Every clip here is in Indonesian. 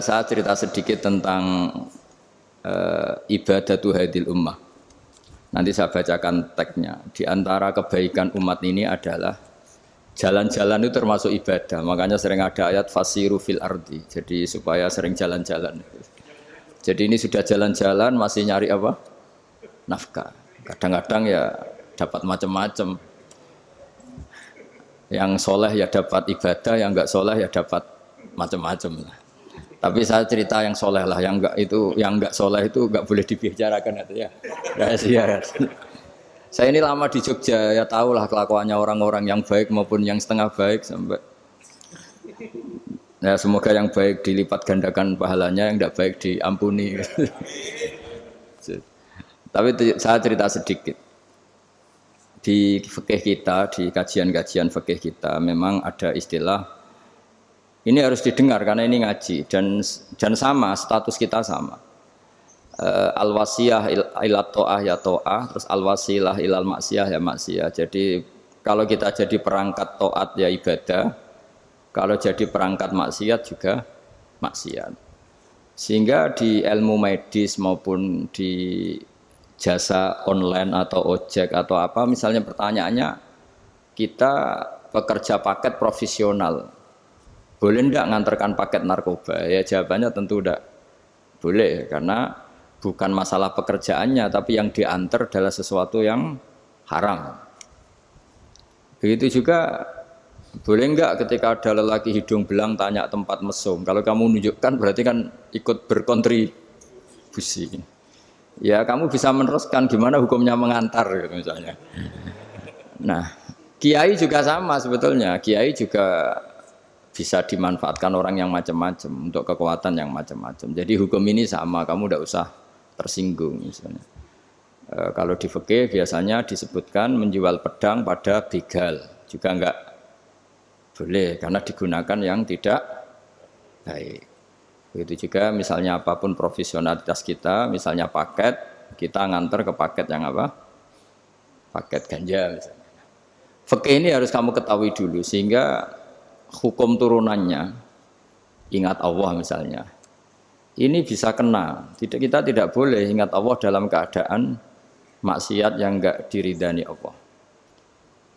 Saya cerita sedikit tentang ibadatu hadil ummah. Nanti saya bacakan teksnya. Di antara kebaikan umat ini adalah jalan-jalan itu termasuk ibadah. Makanya sering ada ayat fasiru fil ardi. Jadi supaya sering jalan-jalan. Jadi ini sudah jalan-jalan masih nyari apa? Nafkah. Kadang-kadang ya dapat macam-macam. Yang soleh ya dapat ibadah, yang enggak soleh ya dapat macam-macam lah. Tapi saya cerita yang soleh lah, yang enggak soleh itu enggak boleh dibicarakan itu ya. Rahasia. Saya ini lama di Jogja, ya tahulah kelakuannya orang-orang yang baik maupun yang setengah baik sampai. Ya semoga yang baik dilipat gandakan pahalanya, yang enggak baik diampuni. Tapi saya cerita sedikit. Di fikih kita, di kajian-kajian fikih kita memang ada istilah ini harus didengar karena ini ngaji dan sama status kita sama. Al-wasiyah ila ta'ah ya ta'ah, terus al-wasilah ilal maksiyah ya maksiyah. Jadi kalau kita jadi perangkat taat ya ibadah, kalau jadi perangkat maksiat juga maksiat. Sehingga di ilmu medis maupun di jasa online atau ojek atau apa, misalnya pertanyaannya kita pekerja paket profesional, boleh enggak ngantarkan paket narkoba? Ya jawabannya tentu enggak boleh, karena bukan masalah pekerjaannya, tapi yang diantar adalah sesuatu yang haram. Begitu juga boleh enggak ketika ada lelaki hidung belang tanya tempat mesum, kalau kamu menunjukkan berarti kan ikut berkontribusi. Ya kamu bisa meneruskan gimana hukumnya mengantar gitu misalnya. Nah, kiai juga sama sebetulnya. Kiai juga bisa dimanfaatkan orang yang macam-macam untuk kekuatan yang macam-macam. Jadi hukum ini sama, kamu tidak usah tersinggung misalnya. Kalau di fikih biasanya disebutkan menjual pedang pada begal juga enggak boleh karena digunakan yang tidak baik. Begitu juga misalnya apapun profesionalitas kita, misalnya paket, kita nganter ke paket yang apa? Paket ganja misalnya. Fikih ini harus kamu ketahui dulu sehingga hukum turunannya, ingat Allah misalnya, ini bisa kena. Kita tidak boleh ingat Allah dalam keadaan maksiat yang enggak diridani Allah.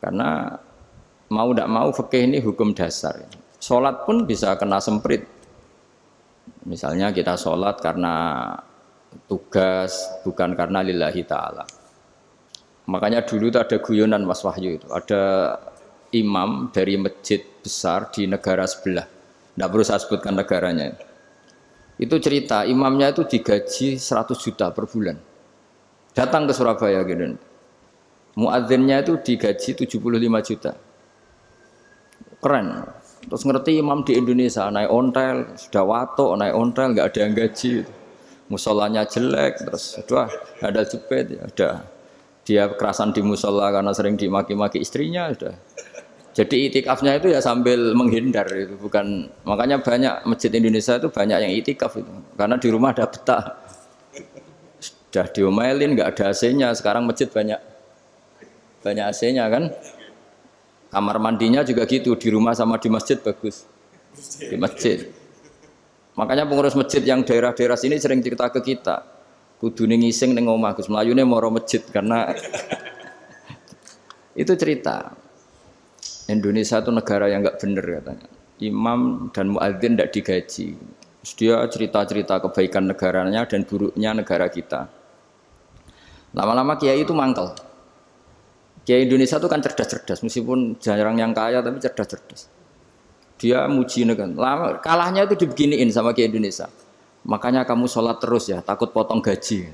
Karena mau tidak mau fikih ini hukum dasar. Sholat pun bisa kena semprit. Misalnya kita sholat karena tugas, bukan karena lillahi ta'ala. Makanya dulu itu ada guyonan Mas Wahyu itu. Ada imam dari masjid besar di negara sebelah. Tidak perlu saya sebutkan negaranya. Itu cerita, imamnya itu digaji 100 juta per bulan. Datang ke Surabaya gitu. Muadzinnya itu digaji 75 juta. Keren. Terus ngerti imam di Indonesia naik ontel, sudah watok naik ontel, nggak ada yang gaji, musolanya jelek, terus sudah ada jepit, ya udah dia kerasan di musola karena sering dimaki-maki istrinya, sudah. Jadi itikafnya itu ya sambil menghindar itu, bukan makanya banyak masjid Indonesia itu banyak yang itikaf itu, karena di rumah ada betah, sudah diomelin nggak ada AC-nya, sekarang masjid banyak AC-nya kan. Kamar mandinya juga gitu, di rumah sama di masjid bagus. Di masjid. Makanya pengurus masjid yang daerah-daerah sini sering cerita ke kita. Kudune ngising ning omah Gus, mlayune moro masjid karena itu cerita. Indonesia itu negara yang enggak benar katanya. Imam dan muadzin tidak digaji. Terus dia cerita-cerita kebaikan negaranya dan buruknya negara kita. Lama-lama kiai itu mangkel. Kiai Indonesia itu kan cerdas-cerdas, meskipun jarang yang kaya tapi cerdas-cerdas. Dia muji negara. Kalahnya itu dibeginiin sama Kiai Indonesia. Makanya kamu sholat terus ya, takut potong gaji.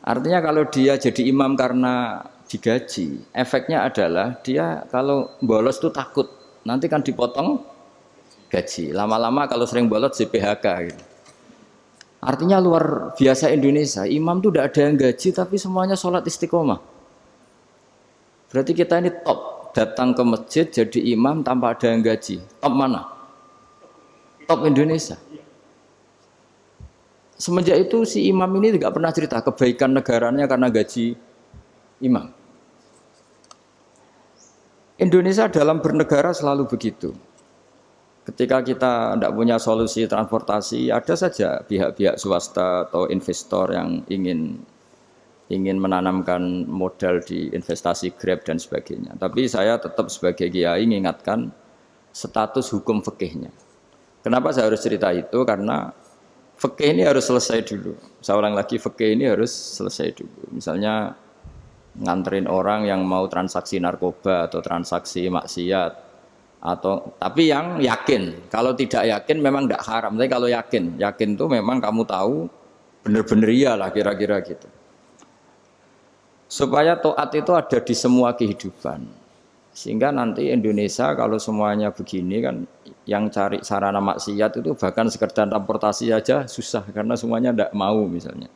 Artinya kalau dia jadi imam karena digaji, efeknya adalah dia kalau bolos itu takut, nanti kan dipotong gaji. Lama-lama kalau sering bolos di PHK gitu. Artinya luar biasa Indonesia, imam itu tidak ada yang gaji tapi semuanya sholat istiqomah. Berarti kita ini top, datang ke masjid jadi imam tanpa ada yang gaji. Top mana? Top Indonesia. Semenjak itu si imam ini tidak pernah cerita kebaikan negaranya karena gaji imam. Indonesia dalam bernegara selalu begitu. Ketika kita tidak punya solusi transportasi, ada saja pihak-pihak swasta atau investor yang ingin menanamkan modal di investasi Grab dan sebagainya. Tapi saya tetap sebagai kiai mengingatkan status hukum fikihnya. Kenapa saya harus cerita itu? Karena fikih ini harus selesai dulu. Saya ulang lagi, fikih ini harus selesai dulu. Misalnya nganterin orang yang mau transaksi narkoba atau transaksi maksiat, atau tapi yang yakin. Kalau tidak yakin memang tidak haram. Tapi kalau yakin tuh memang kamu tahu benar-benar iyalah kira-kira gitu. Supaya taat itu ada di semua kehidupan. Sehingga nanti Indonesia kalau semuanya begini kan, yang cari sarana maksiat itu bahkan sekedar transportasi aja susah karena semuanya tidak mau misalnya.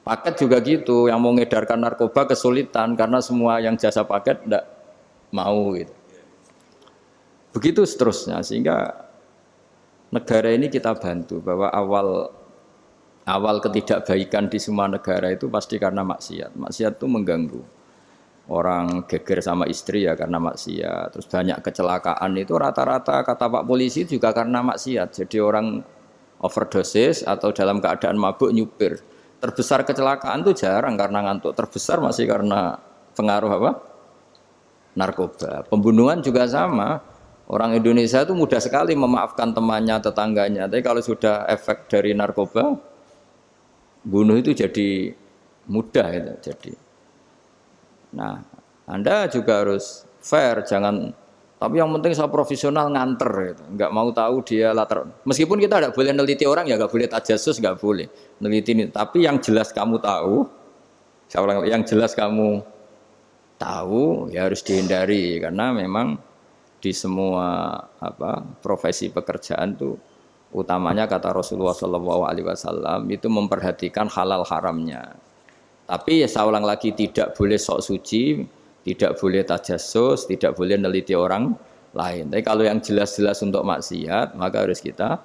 Paket juga gitu, yang mau ngedarkan narkoba kesulitan karena semua yang jasa paket tidak mau gitu. Begitu seterusnya, sehingga negara ini kita bantu bahwa awal ketidakbaikan di semua negara itu pasti karena maksiat. Maksiat itu mengganggu. Orang geger sama istri ya karena maksiat. Terus banyak kecelakaan itu rata-rata kata Pak polisi juga karena maksiat. Jadi orang overdosis atau dalam keadaan mabuk nyupir. Terbesar kecelakaan itu jarang karena ngantuk. Terbesar masih karena pengaruh apa? Narkoba. Pembunuhan juga sama. Orang Indonesia itu mudah sekali memaafkan temannya, tetangganya. Tapi kalau sudah efek dari narkoba, bunuh itu jadi mudah itu. Jadi, nah, Anda juga harus fair, jangan. Tapi yang penting saya profesional nganter, gitu. Nggak mau tahu dia latar. Meskipun kita tidak boleh neliti orang, ya nggak boleh tajasus, nggak boleh neliti ini. Tapi yang jelas kamu tahu, yang jelas kamu tahu, ya harus dihindari karena memang di semua profesi pekerjaan itu utamanya kata Rasulullah SAW itu memperhatikan halal haramnya. Tapi ya saya ulang lagi, tidak boleh sok suci, tidak boleh tajasus, tidak boleh neliti orang lain. Tapi kalau yang jelas-jelas untuk maksiat maka harus kita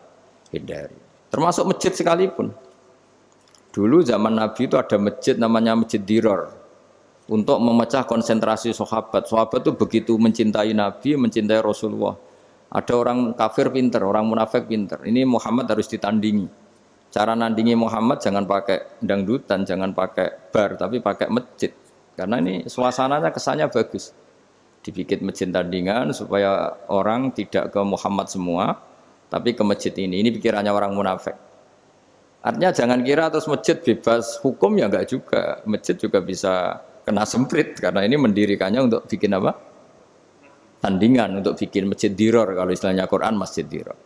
hindari. Termasuk masjid sekalipun. Dulu zaman Nabi itu ada masjid namanya Masjid Dirar. Untuk memecah konsentrasi sahabat. Sahabat itu begitu mencintai Nabi, mencintai Rasulullah. Ada orang kafir pinter, orang munafik pinter. Ini Muhammad harus ditandingi. Cara nandingi Muhammad jangan pakai dangdutan, jangan pakai bar, tapi pakai masjid. Karena ini suasananya kesannya bagus. Dibikin masjid tandingan supaya orang tidak ke Muhammad semua, tapi ke masjid ini. Ini pikirannya orang munafik. Artinya jangan kira terus masjid bebas hukum, ya enggak juga. Masjid juga bisa kena semprit karena ini mendirikannya untuk bikin apa? Tandingan, untuk bikin masjid diror, kalau istilahnya Quran masjid diror.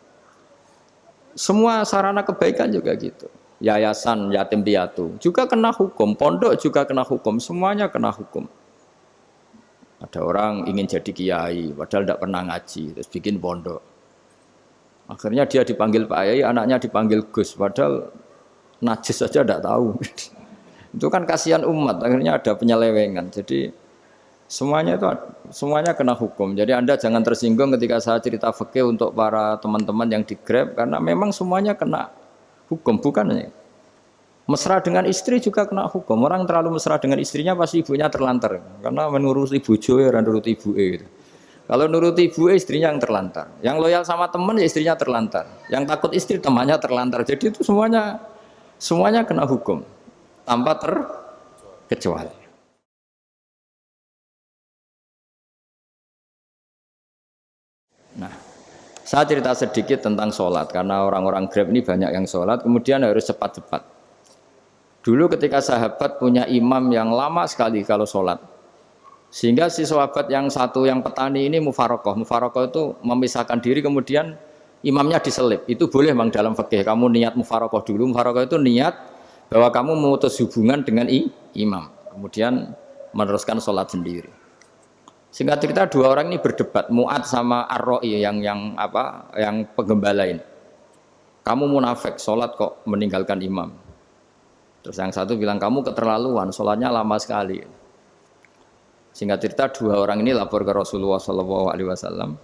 Semua sarana kebaikan juga gitu. Yayasan yatim piatu juga kena hukum, pondok juga kena hukum, semuanya kena hukum. Ada orang ingin jadi kiai padahal tidak pernah ngaji, terus bikin pondok. Akhirnya dia dipanggil Pak Yai, anaknya dipanggil Gus, padahal najis saja tidak tahu. Itu kan kasihan umat, akhirnya ada penyelewengan. Jadi semuanya kena hukum. Jadi Anda jangan tersinggung ketika saya cerita fikih untuk para teman-teman yang di Grab, karena memang semuanya kena hukum, bukan? Mesra dengan istri juga kena hukum. Orang terlalu mesra dengan istrinya pasti ibunya terlantar, karena menuruti bojo ya nurut ibu gitu. Kalau nuruti ibu istrinya yang terlantar. Yang loyal sama teman ya istrinya terlantar. Yang takut istri temannya terlantar. Jadi itu semuanya kena hukum. Tanpa terkecuali. Nah, saya cerita sedikit tentang sholat karena orang-orang Grab ini banyak yang sholat, kemudian harus cepat-cepat. Dulu ketika sahabat punya imam yang lama sekali kalau sholat, sehingga si sahabat yang satu yang petani ini mufarokoh itu memisahkan diri, kemudian imamnya diselip. Itu boleh memang dalam fikih. Kamu niat mufarokoh dulu, mufarokoh itu niat bahwa kamu memutus hubungan dengan imam, kemudian meneruskan sholat sendiri. Singkat cerita dua orang ini berdebat, Mu'ad sama Ar-Ra'i yang penggembala ini. Kamu munafik, sholat kok meninggalkan imam. Terus yang satu bilang kamu keterlaluan, sholatnya lama sekali. Singkat cerita dua orang ini lapor ke Rasulullah SAW.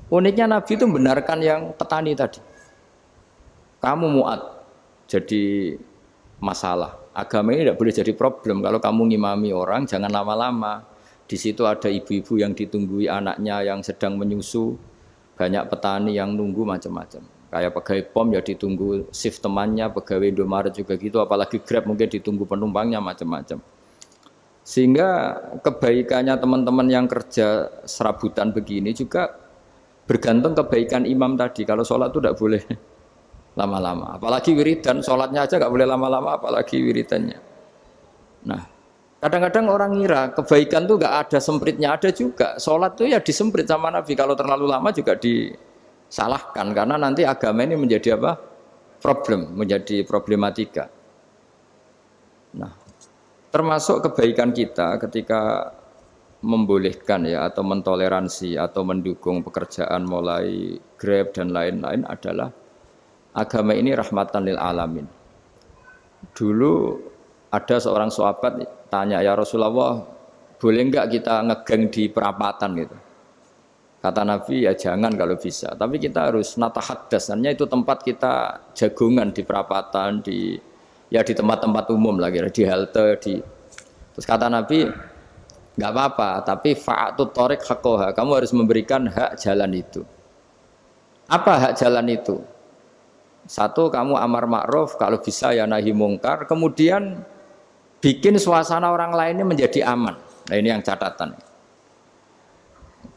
Uniknya Nabi itu membenarkan yang petani tadi. Kamu Mu'ad, jadi masalah. Agama ini tidak boleh jadi problem. Kalau kamu ngimami orang, jangan lama-lama. Di situ ada ibu-ibu yang ditunggui anaknya yang sedang menyusu. Banyak petani yang nunggu macam-macam. Kayak pegawai POM ya ditunggu shift temannya, pegawai Indomaret juga gitu, apalagi Grab mungkin ditunggu penumpangnya macam-macam. Sehingga kebaikannya teman-teman yang kerja serabutan begini juga bergantung kebaikan imam tadi. Kalau sholat itu tidak boleh lama-lama. Apalagi wiridan, sholatnya aja nggak boleh lama-lama, apalagi wiridannya. Nah, kadang-kadang orang ngira kebaikan tuh nggak ada sempritnya, ada juga. Sholat tuh ya disemprit sama Nabi. Kalau terlalu lama juga disalahkan karena nanti agama ini menjadi apa? Problem, menjadi problematika. Nah, termasuk kebaikan kita ketika membolehkan ya atau mentoleransi atau mendukung pekerjaan mulai Grab dan lain-lain adalah agama ini rahmatan lil alamin. Dulu ada seorang sahabat tanya, ya Rasulullah, boleh enggak kita ngegeng di perapatan gitu? Kata Nabi, ya jangan kalau bisa. Tapi kita harus natahaddas, itu tempat kita jagungan di perapatan, di tempat-tempat umum lagi, di halte, Terus kata Nabi, enggak apa-apa, tapi fa'atut thoriq haqqaha. Kamu harus memberikan hak jalan itu. Apa hak jalan itu? Satu, kamu amar ma'ruf, kalau bisa ya nahi mungkar, kemudian bikin suasana orang lainnya menjadi aman. Nah ini yang catatan.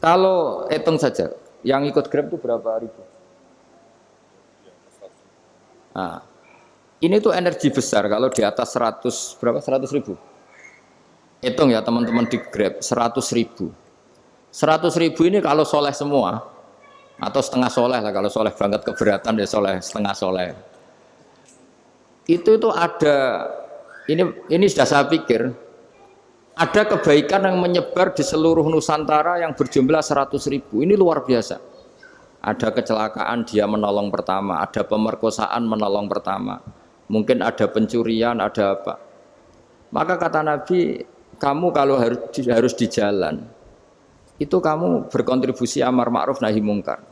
Kalau hitung saja, yang ikut Grab itu berapa ribu? Nah, ini tuh energi besar kalau di atas 100, berapa? 100 ribu. Hitung ya teman-teman di Grab, 100 ribu. 100 ribu ini kalau soleh semua, atau setengah soleh lah, kalau soleh banget keberatan ya soleh, setengah soleh. Itu ada, ini sudah saya pikir, ada kebaikan yang menyebar di seluruh Nusantara yang berjumlah 100 ribu. Ini luar biasa. Ada kecelakaan dia menolong pertama, ada pemerkosaan menolong pertama, mungkin ada pencurian, ada apa. Maka kata Nabi, kamu kalau harus di jalan, itu kamu berkontribusi amar ma'ruf nahi mungkar.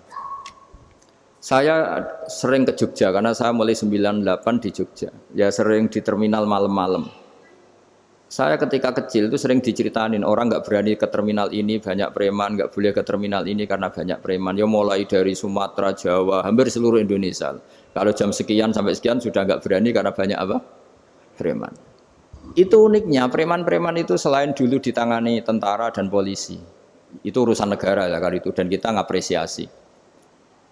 Saya sering ke Jogja karena saya mulai 98 di Jogja. Ya sering di terminal malam-malam. Saya ketika kecil itu sering diceritain orang nggak berani ke terminal ini banyak preman, nggak boleh ke terminal ini karena banyak preman. Ya mulai dari Sumatera, Jawa, hampir seluruh Indonesia. Kalau jam sekian sampai sekian sudah nggak berani karena banyak apa? Preman. Itu uniknya preman-preman itu selain dulu ditangani tentara dan polisi. Itu urusan negara ya kali itu dan kita ngapresiasi.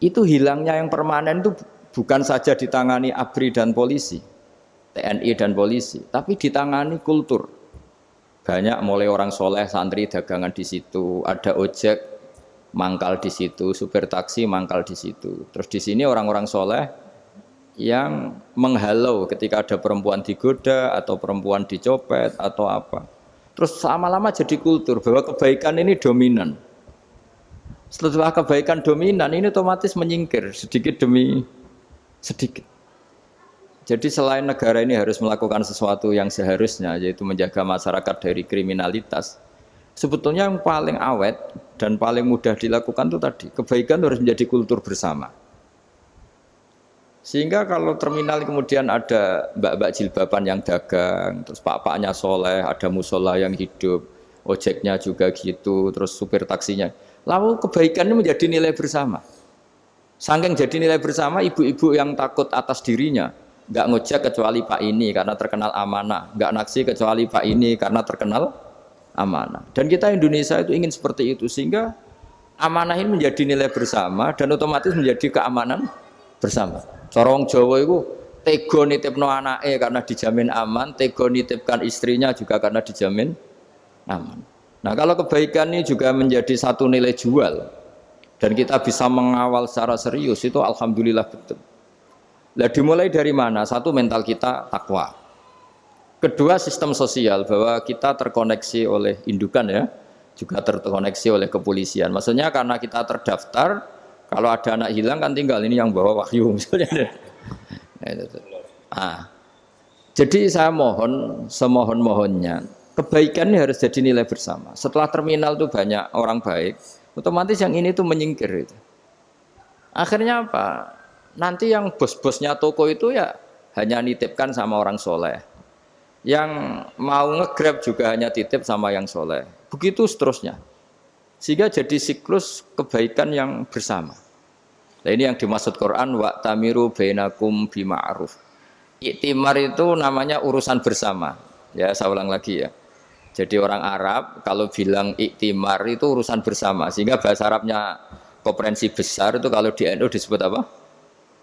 Itu hilangnya yang permanen itu bukan saja ditangani ABRI dan polisi, TNI dan polisi, tapi ditangani kultur. Banyak mulai orang soleh, santri dagangan di situ, ada ojek mangkal di situ, supir taksi mangkal di situ. Terus di sini orang-orang soleh yang menghalau ketika ada perempuan digoda atau perempuan dicopet atau apa. Terus lama-lama jadi kultur bahwa kebaikan ini dominan. Setelah kebaikan dominan ini otomatis menyingkir sedikit demi sedikit. Jadi selain negara ini harus melakukan sesuatu yang seharusnya, yaitu menjaga masyarakat dari kriminalitas, sebetulnya yang paling awet dan paling mudah dilakukan itu tadi, kebaikan harus menjadi kultur bersama. Sehingga kalau terminal kemudian ada mbak-mbak jilbaban yang dagang, terus pak-paknya soleh, ada musola yang hidup, ojeknya juga gitu, terus supir taksinya, lalu kebaikan ini menjadi nilai bersama. Saking jadi nilai bersama, ibu-ibu yang takut atas dirinya, nggak ngojek kecuali Pak ini karena terkenal amanah, nggak naksi kecuali Pak ini karena terkenal amanah. Dan kita Indonesia itu ingin seperti itu, sehingga amanah ini menjadi nilai bersama dan otomatis menjadi keamanan bersama. Corong Jawa itu tego nitipno anake karena dijamin aman, tego nitipkan istrinya juga karena dijamin aman. Nah kalau kebaikan ini juga menjadi satu nilai jual dan kita bisa mengawal secara serius, itu alhamdulillah betul. Nah dimulai dari mana? Satu, mental kita takwa. Kedua, sistem sosial, bahwa kita terkoneksi oleh indukan ya, juga terkoneksi oleh kepolisian. Maksudnya karena kita terdaftar, kalau ada anak hilang kan tinggal ini yang bawa wahyu misalnya. Jadi saya mohon, semohon-mohonnya, kebaikan ini harus jadi nilai bersama. Setelah terminal itu banyak orang baik, otomatis yang ini tuh menyingkir itu. Akhirnya apa? Nanti yang bos-bosnya toko itu ya hanya nitipkan sama orang soleh. Yang mau nge-grab juga hanya titip sama yang soleh. Begitu seterusnya. Sehingga jadi siklus kebaikan yang bersama. Nah, ini yang dimaksud Quran wa tamiru bainakum bima'ruf. Iktimar itu namanya urusan bersama. Ya, saya ulang lagi ya. Jadi orang Arab kalau bilang iktimar itu urusan bersama. Sehingga bahasa Arabnya konferensi besar itu kalau di NU disebut apa?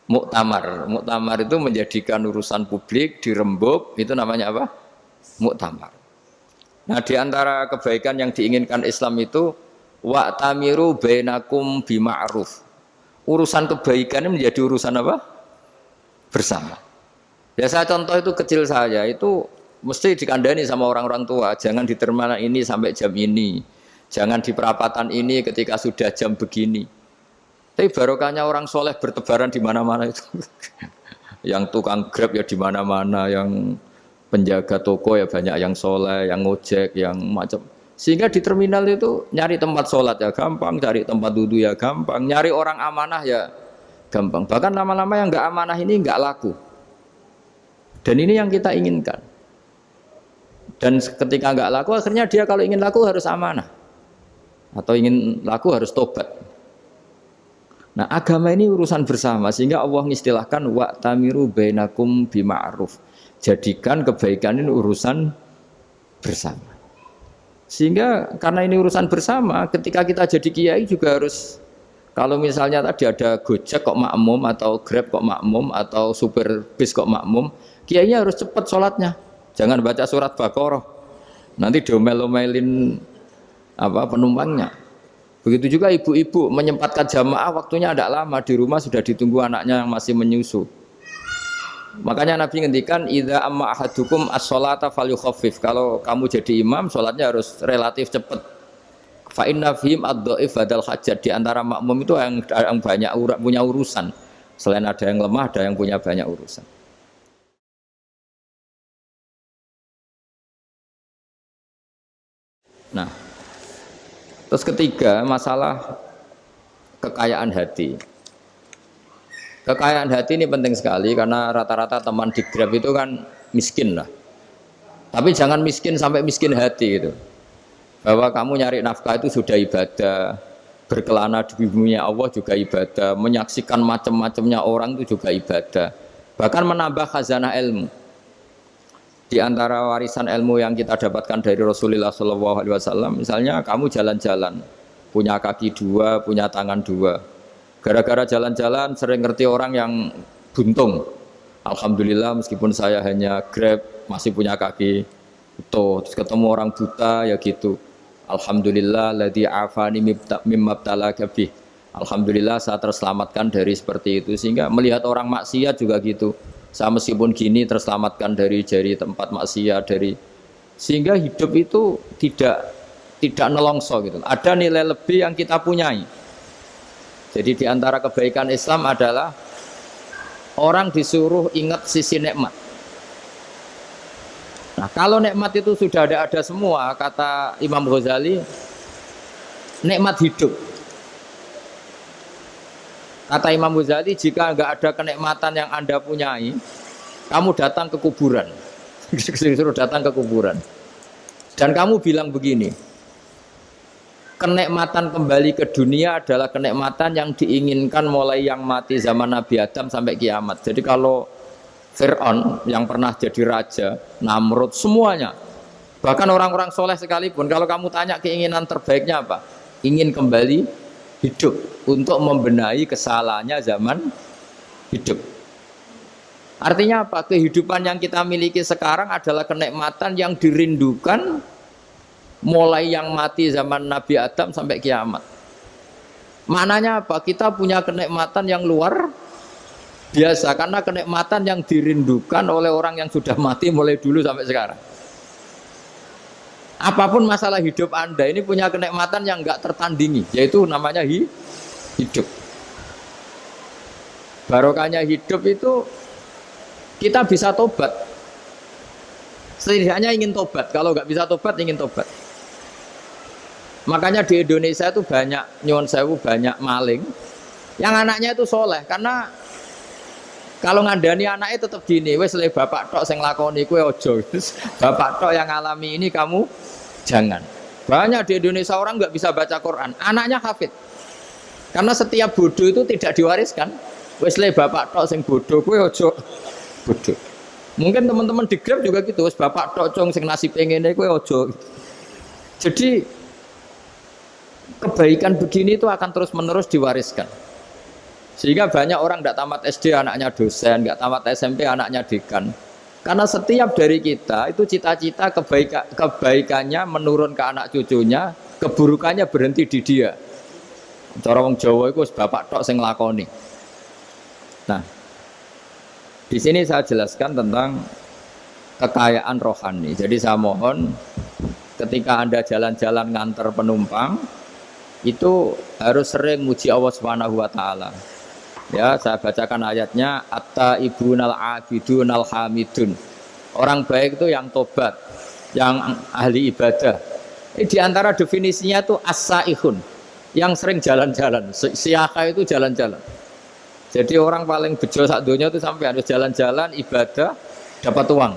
Muktamar. Muktamar itu menjadikan urusan publik dirembuk, itu namanya apa? Muktamar. Nah, di antara kebaikan yang diinginkan Islam itu wa tamiru bainakum bima'ruf. Urusan kebaikan ini menjadi urusan apa? Bersama. Ya saya contoh itu kecil saya itu mesti dikandani sama orang-orang tua, jangan di terminal ini sampai jam ini, jangan di perapatan ini ketika sudah jam begini. Tapi barokahnya orang soleh bertebaran di mana-mana itu. Yang tukang Grab ya di mana-mana, yang penjaga toko ya banyak yang soleh, yang ngojek, yang macam. Sehingga di terminal itu nyari tempat sholat ya gampang, cari tempat duduk ya gampang, nyari orang amanah ya gampang. Bahkan lama-lama yang nggak amanah ini nggak laku. Dan ini yang kita inginkan. Dan ketika nggak laku, akhirnya dia kalau ingin laku harus amanah. Atau ingin laku harus tobat. Nah agama ini urusan bersama. Sehingga Allah mengistilahkan wa'tamiru bainakum bima'ruf. Jadikan kebaikan ini urusan bersama. Sehingga karena ini urusan bersama, ketika kita jadi kiai juga harus, kalau misalnya tadi ada Gojek kok makmum, atau Grab kok makmum, atau supir bis kok makmum, kiainya harus cepat sholatnya. Jangan baca surat Baqarah, nanti diomel-omelin penumpangnya. Begitu juga ibu-ibu menyempatkan jamaah, waktunya tidak lama, di rumah sudah ditunggu anaknya yang masih menyusu. Makanya Nabi ngendikan idza amma ahadukum as-sholata falyukhaffif. Kalau kamu jadi imam, sholatnya harus relatif cepat. Fa inna fihim ad-dhaif badal hajat. Di antara makmum itu yang banyak punya urusan. Selain ada yang lemah, ada yang punya banyak urusan. Nah, terus ketiga masalah kekayaan hati. Kekayaan hati ini penting sekali karena rata-rata teman di Grab itu kan miskin lah. Tapi jangan miskin sampai miskin hati gitu. Bahwa kamu nyari nafkah itu sudah ibadah, berkelana di bumi Allah juga ibadah, menyaksikan macam-macamnya orang itu juga ibadah. Bahkan menambah khazanah ilmu. Di antara warisan ilmu yang kita dapatkan dari Rasulullah SAW, misalnya kamu jalan-jalan, punya kaki dua, punya tangan dua. Gara-gara jalan-jalan sering ngerti orang yang buntung. Alhamdulillah meskipun saya hanya Grab, masih punya kaki utuh. Terus ketemu orang buta ya gitu. Alhamdulillah ladzi afani mimma btalaka bih. Alhamdulillah saya terselamatkan dari seperti itu. Sehingga melihat orang maksiat juga gitu. Saya meskipun gini terselamatkan dari tempat maksiat, sehingga hidup itu tidak nelongso gitu. Ada nilai lebih yang kita punyai. Jadi di antara kebaikan Islam adalah orang disuruh ingat sisi nikmat. Nah, kalau nikmat itu sudah ada semua, kata Imam Ghazali, nikmat hidup. Kata Imam Ghazali, jika enggak ada kenikmatan yang Anda punyai, kamu datang ke kuburan. Disuruh datang ke kuburan. Dan kamu bilang begini, kenikmatan kembali ke dunia adalah kenikmatan yang diinginkan mulai yang mati zaman Nabi Adam sampai kiamat. Jadi kalau Fir'aun yang pernah jadi raja, Namrud, semuanya, bahkan orang-orang soleh sekalipun, kalau kamu tanya keinginan terbaiknya apa? Ingin kembali hidup untuk membenahi kesalahannya zaman hidup. Artinya apa? Kehidupan yang kita miliki sekarang adalah kenikmatan yang dirindukan mulai yang mati zaman Nabi Adam sampai kiamat. Maknanya apa? Kita punya kenikmatan yang luar biasa karena kenikmatan yang dirindukan oleh orang yang sudah mati mulai dulu sampai sekarang. Apapun masalah hidup Anda ini punya kenikmatan yang enggak tertandingi, yaitu namanya hidup. Barokahnya hidup itu kita bisa tobat. Setidaknya ingin tobat. Kalau enggak bisa tobat, ingin tobat. Makanya di Indonesia itu banyak nyuwun sewu, banyak maling yang anaknya itu soleh. Karena kalau ngandani anaknya tetap gini, wes le bapak tok sing lakoni kowe ojo. Bapak tok yang alami ini kamu jangan. Banyak di Indonesia orang nggak bisa baca Quran, anaknya hafid. Karena setiap bodoh itu tidak diwariskan. Wes le bapak tok sing bodoh, kowe ojo bodoh. Mungkin teman-teman di Grab juga gitu, wes bapak tok cong sing nasib ngene kowe ojo. Jadi kebaikan begini itu akan terus-menerus diwariskan. Sehingga banyak orang tidak tamat SD anaknya dosen, nggak tamat SMP anaknya dekan. Karena setiap dari kita itu cita-cita kebaikannya menurun ke anak cucunya, keburukannya berhenti di dia. Cara wong Jawa itu bapak tok sing nglakoni. Nah, di sini saya jelaskan tentang kekayaan rohani. Jadi saya mohon ketika Anda jalan-jalan nganter penumpang itu harus sering muji Allah Subhanahu wa taala. Ya, saya bacakan ayatnya at-taibunal abidunal hamidun. Orang baik itu yang tobat, yang ahli ibadah. Di antara definisinya itu as-saihun, yang sering jalan-jalan. Siyaka itu jalan-jalan. Jadi orang paling bejo sak donya itu sampai harus jalan-jalan ibadah dapat uang.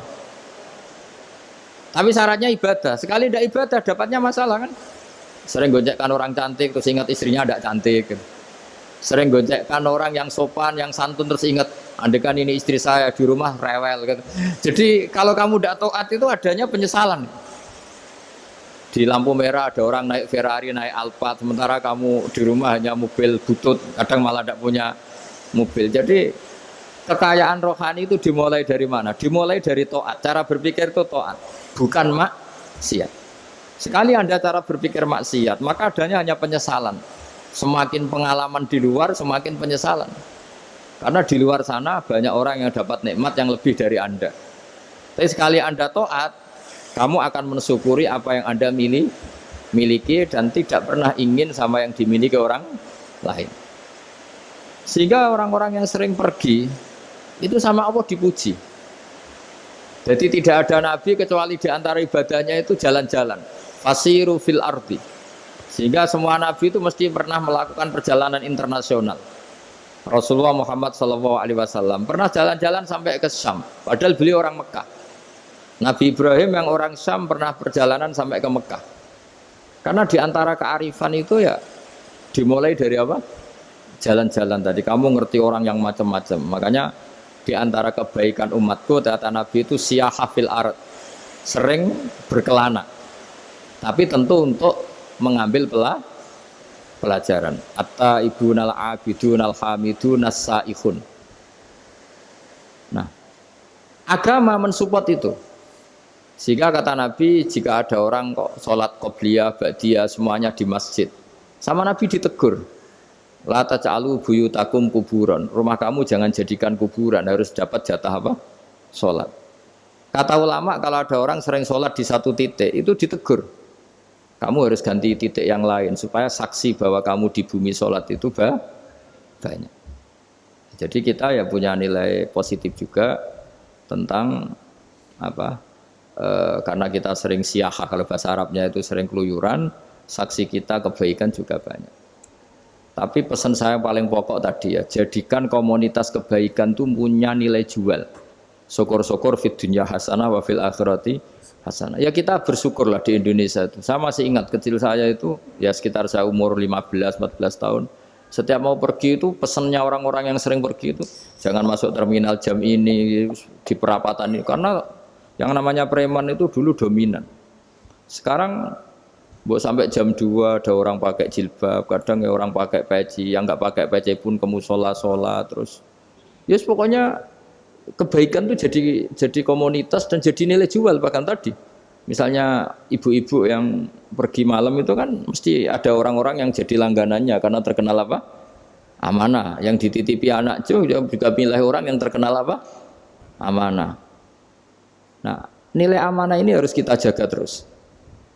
Tapi syaratnya ibadah. Sekali tidak ibadah dapatnya masalah kan? Sering gonjekkan orang cantik terus ingat istrinya tidak cantik. Sering gonjekkan orang yang sopan, yang santun terus ingat andekan ini istri saya di rumah rewel gitu. Jadi kalau kamu tidak taat itu adanya penyesalan. Di lampu merah ada orang naik Ferrari, naik Alphard, sementara kamu di rumah hanya mobil butut, kadang malah tidak punya mobil. Jadi kekayaan rohani itu dimulai dari mana? Dimulai dari taat. Cara berpikir itu taat, bukan maksiat. Sekali Anda cara berpikir maksiat, maka adanya hanya penyesalan. Semakin pengalaman di luar, semakin penyesalan. Karena di luar sana banyak orang yang dapat nikmat yang lebih dari Anda. Tapi sekali Anda taat, kamu akan mensyukuri apa yang Anda miliki dan tidak pernah ingin sama yang dimiliki orang lain. Sehingga orang-orang yang sering pergi itu sama Allah dipuji. Jadi tidak ada nabi kecuali di antara ibadahnya itu jalan-jalan. Fasiru fil ardi. Sehingga semua nabi itu mesti pernah melakukan perjalanan internasional. Rasulullah Muhammad SAW pernah jalan-jalan sampai ke Syam, padahal beliau orang Mekah. Nabi Ibrahim yang orang Syam pernah perjalanan sampai ke Mekah. Karena di antara kearifan itu ya dimulai dari apa? Jalan-jalan tadi. Kamu ngerti orang yang macam-macam. Makanya di antara kebaikan umatku kata Nabi itu siyahah fil ard, sering berkelana. Tapi tentu untuk mengambil pelajaran. At-taibunal abidunal hamidunas saihun. Nah, agama mensupport itu. Sehingga kata Nabi, jika ada orang kok sholat qobliyah, ba'diyah semuanya di masjid, sama Nabi ditegur, la taj'alu buyutakum kuburan. Rumah kamu jangan jadikan kuburan, harus dapat jatah apa? Sholat. Kata ulama kalau ada orang sering sholat di satu titik itu ditegur. Kamu harus ganti titik yang lain supaya saksi bahwa kamu di bumi sholat itu banyak. Jadi kita ya punya nilai positif juga tentang apa? Karena kita sering siyahah, kalau bahasa Arabnya itu sering keluyuran, saksi kita kebaikan juga banyak. Tapi pesan saya paling pokok tadi ya, jadikan komunitas kebaikan itu punya nilai jual. Syukur-syukur fid dunya hasanah wa fil akhirati hasanah. Ya kita bersyukurlah di Indonesia itu. Saya masih ingat kecil saya itu ya sekitar saya umur 15-14 tahun. Setiap mau pergi itu pesannya orang-orang yang sering pergi itu jangan masuk terminal jam ini di perapatan ini karena yang namanya preman itu dulu dominan. Sekarang sampai jam 2 ada orang pakai jilbab, kadang ya orang pakai peci, yang nggak pakai peci pun ke musola sholat terus. Yes pokoknya kebaikan itu jadi komunitas dan jadi nilai jual bahkan tadi. Misalnya ibu-ibu yang pergi malam itu kan mesti ada orang-orang yang jadi langganannya karena terkenal apa? Amanah. Yang dititipi anak juga pilih orang yang terkenal apa? Amanah. Nah, nilai amanah ini harus kita jaga terus.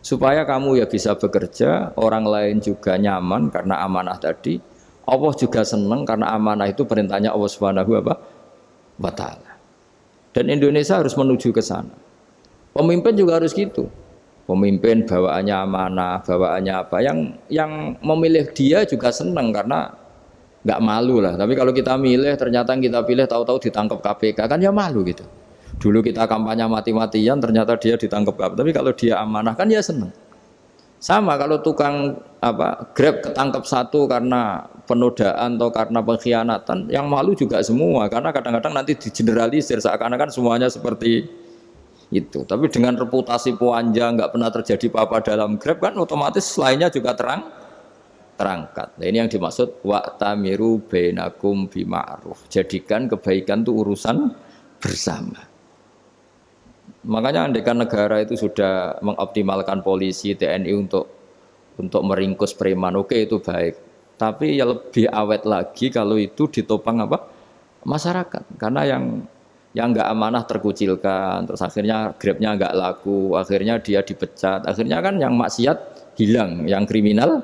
Supaya kamu ya bisa bekerja, orang lain juga nyaman karena amanah tadi. Allah juga senang karena amanah itu perintahnya Allah Subhanahu wa ta'ala. Dan Indonesia harus menuju ke sana. Pemimpin juga harus gitu. Pemimpin bawaannya amanah, bawaannya apa? Yang memilih dia juga senang karena nggak malu lah. Tapi kalau kita milih ternyata yang kita pilih tahu-tahu ditangkap KPK kan ya malu gitu. Dulu kita kampanye mati-matian ternyata dia ditangkap KPK. Tapi kalau dia amanah kan ya senang. Sama kalau tukang Grab ketangkap satu karena penodaan atau karena pengkhianatan, yang malu juga semua karena kadang-kadang nanti digeneralisir seakan-akan semuanya seperti itu. Tapi dengan reputasi panjang nggak pernah terjadi apa-apa dalam Grab kan otomatis lainnya juga terangkat. Nah, ini yang dimaksud wa'tamiru bainakum bima'ruf. Jadikan kebaikan itu urusan bersama. Makanya andekan negara itu sudah mengoptimalkan polisi, TNI untuk meringkus preman, oke itu baik. Tapi ya lebih awet lagi kalau itu ditopang apa? Masyarakat. Karena yang nggak amanah terkucilkan, terus akhirnya Grabnya nggak laku, akhirnya dia dipecat, akhirnya kan yang maksiat hilang, yang kriminal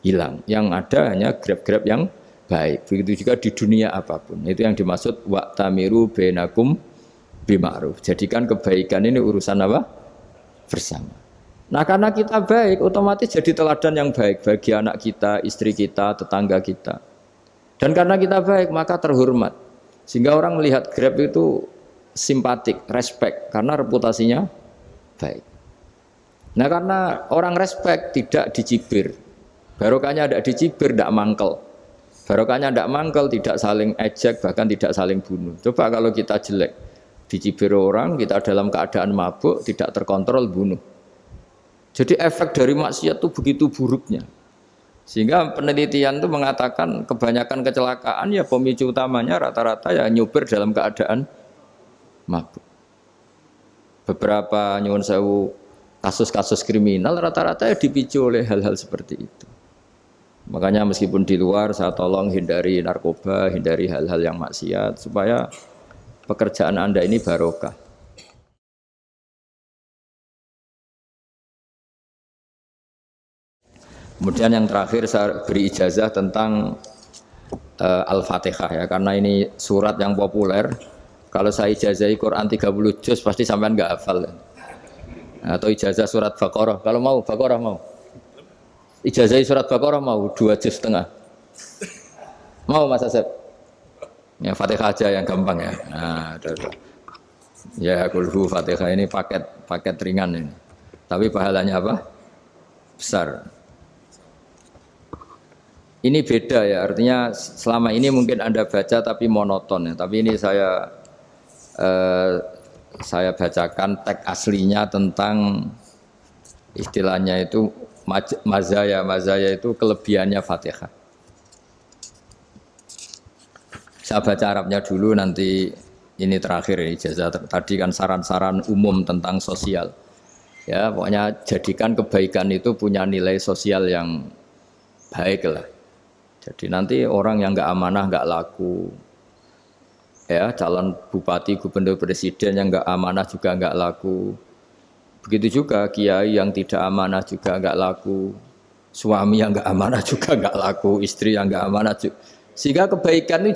hilang, yang ada hanya Grab-Grab yang baik. Begitu juga di dunia apapun. Itu yang dimaksud wa'tamiru bainakum bima'ruf. Jadikan kebaikan ini urusan apa? Bersama. Nah karena kita baik, otomatis jadi teladan yang baik bagi anak kita, istri kita, tetangga kita. Dan karena kita baik, maka terhormat. Sehingga orang melihat Grab itu simpatik, respect, karena reputasinya baik. Nah karena orang respect tidak dicibir. Barokahnya tidak dicibir, tidak mangkel. Barokahnya tidak mangkel, tidak saling ejek, bahkan tidak saling bunuh. Coba kalau kita jelek, dicibir orang, kita dalam keadaan mabuk, tidak terkontrol, bunuh. Jadi efek dari maksiat itu begitu buruknya. Sehingga penelitian itu mengatakan kebanyakan kecelakaan ya pemicu utamanya rata-rata ya nyupir dalam keadaan mabuk. Beberapa nyuwun sewu kasus-kasus kriminal rata-rata ya dipicu oleh hal-hal seperti itu. Makanya meskipun di luar saya tolong hindari narkoba, hindari hal-hal yang maksiat supaya pekerjaan Anda ini barokah. Kemudian yang terakhir saya beri ijazah tentang Al-Fatihah ya, karena ini surat yang populer. Kalau saya ijazahi Quran 30 juz pasti sampean nggak hafal. Atau ijazah surat Baqarah, kalau mau Baqarah mau. Ijazahi surat Baqarah mau 2 juz setengah. Mau Mas Asep? Ya Fatihah aja yang gampang ya. Nah, ya kulhu Fatihah ini paket ringan ini. Tapi pahalanya apa? Besar. Ini beda ya, artinya selama ini mungkin Anda baca tapi monoton ya. Tapi ini saya bacakan teks aslinya tentang istilahnya itu mazaya itu kelebihannya Fatihah. Saya baca Arabnya dulu, nanti ini terakhir ini ijazah tadi kan saran-saran umum tentang sosial. Ya, pokoknya jadikan kebaikan itu punya nilai sosial yang baik lah. Jadi nanti orang yang nggak amanah nggak laku, ya calon bupati, gubernur, presiden yang nggak amanah juga nggak laku. Begitu juga kiai yang tidak amanah juga nggak laku, suami yang nggak amanah juga nggak laku, istri yang nggak amanah juga. Sehingga kebaikan ini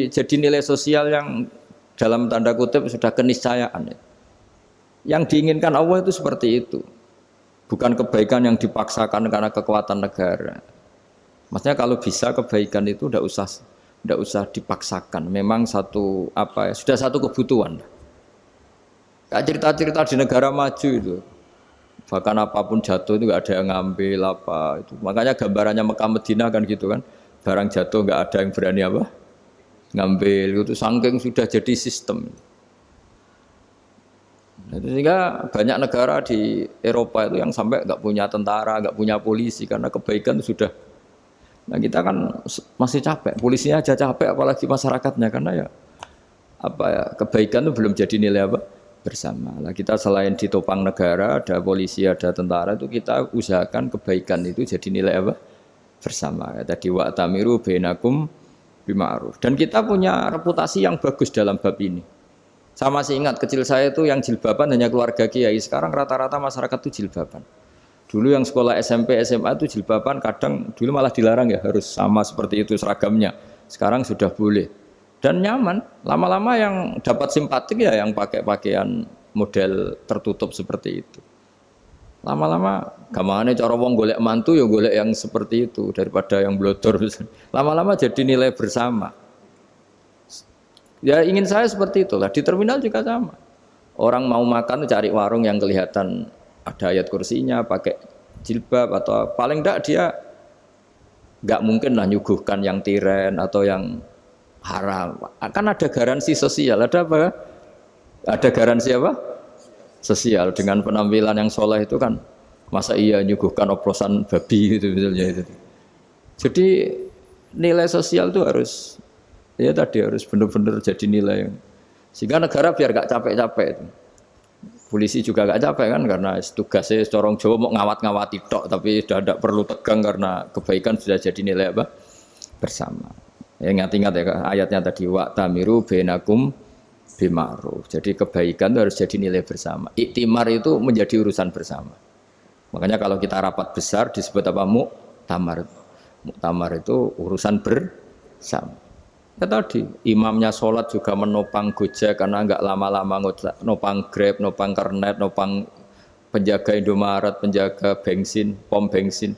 jadi nilai sosial yang dalam tanda kutip sudah keniscayaan. Yang diinginkan Allah itu seperti itu, bukan kebaikan yang dipaksakan karena kekuatan negara. Maksudnya kalau bisa kebaikan itu tidak usah dipaksakan. Memang sudah satu kebutuhan. Kayak cerita-cerita di negara maju itu, bahkan apapun jatuh itu nggak ada yang ngambil apa itu. Makanya gambarannya Mekah Madinah kan gitu kan, barang jatuh nggak ada yang berani apa ngambil. Itu saking sudah jadi sistem. Sehingga banyak negara di Eropa itu yang sampai nggak punya tentara, nggak punya polisi karena kebaikan itu sudah. Nah kita kan masih capek, polisinya aja capek, apalagi masyarakatnya karena kebaikan itu belum jadi nilai bersama. Nah kita selain ditopang negara, ada polisi, ada tentara, itu kita usahakan kebaikan itu jadi nilai bersama. Tadi wa'tamiru bainakum bima'ruf. Dan kita punya reputasi yang bagus dalam bab ini. Saya masih ingat kecil saya itu yang jilbaban hanya keluarga kiai. Sekarang rata-rata masyarakat itu jilbaban. Dulu yang sekolah SMP, SMA itu jilbaban kadang dulu malah dilarang ya, harus sama seperti itu seragamnya. Sekarang sudah boleh. Dan nyaman. Lama-lama yang dapat simpatik ya yang pakai pakaian model tertutup seperti itu. Lama-lama gamane cara wong golek mantu ya golek yang seperti itu daripada yang blodor. Lama-lama jadi nilai bersama. Ya ingin saya seperti itulah. Di terminal juga sama. Orang mau makan cari warung yang kelihatan ada ayat kursinya, pakai jilbab atau paling enggak dia nggak mungkin lah nyuguhkan yang tiren atau yang haram. Akan ada garansi sosial, ada apa? Ada garansi apa? Sosial dengan penampilan yang soleh itu kan, masa iya nyuguhkan oplosan babi itu misalnya itu. Jadi nilai sosial itu harus, ya tadi harus benar-benar jadi nilai. Sehingga negara biar gak capek-capek itu. Polisi juga gak capek kan karena tugasnya corong Jawa mau ngawat-ngawati tok, tapi sudah tidak perlu tegang karena kebaikan sudah jadi nilai apa? Bersama. Ya ingat-ingat ya ayatnya tadi wa tamiru bainakum bima'ruf. Jadi kebaikan itu harus jadi nilai bersama. Iktimar itu menjadi urusan bersama. Makanya kalau kita rapat besar disebut apa? Muktamar. Muktamar itu urusan bersama. Ya tadi imamnya sholat juga menopang Gojek karena enggak lama-lama nopang Grab, nopang Kernet, nopang penjaga Indomaret, penjaga bensin, pom bensin.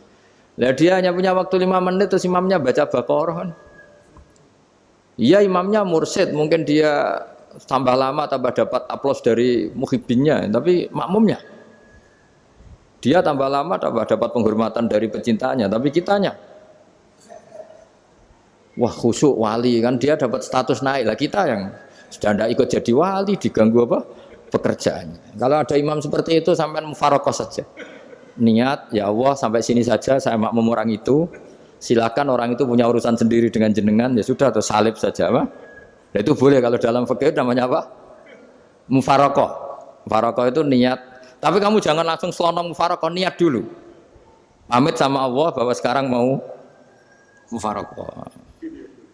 Lah dia hanya punya waktu 5 menit terus imamnya baca Baqarah kan. Iya imamnya mursyid, mungkin dia tambah lama tambah dapat aplaus dari muhibbinnya, tapi makmumnya dia tambah lama tambah dapat penghormatan dari pecintanya, tapi kitanya wah khusyuk wali kan dia dapat status naik lah, kita yang sudah tidak ikut jadi wali diganggu apa pekerjaannya. Kalau ada imam seperti itu sampai mufaroqah saja, niat ya Allah sampai sini saja saya makmum orang itu, silakan orang itu punya urusan sendiri dengan jenengan ya sudah, atau salib saja apa. Nah, itu boleh kalau dalam fikih namanya apa? Mufaroqah. Mufaroqah itu niat. Tapi kamu jangan langsung selonong mufaroqah, niat dulu. Pamit sama Allah bahwa sekarang mau mufaroqah.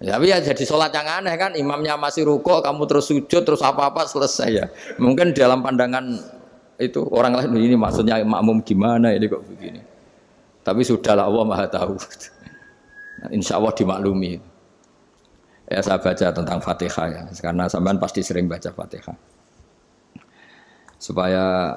Ya, tapi ya jadi sholat yang aneh kan, imamnya masih rukuk, kamu terus sujud, terus apa-apa selesai ya. Mungkin dalam pandangan itu orang lain ini maksudnya makmum gimana ini kok begini. Tapi sudahlah Allah Maha tahu. Insya Allah dimaklumi. Ya saya baca tentang Fatihah ya, karena sampean pasti sering baca Fatihah. Supaya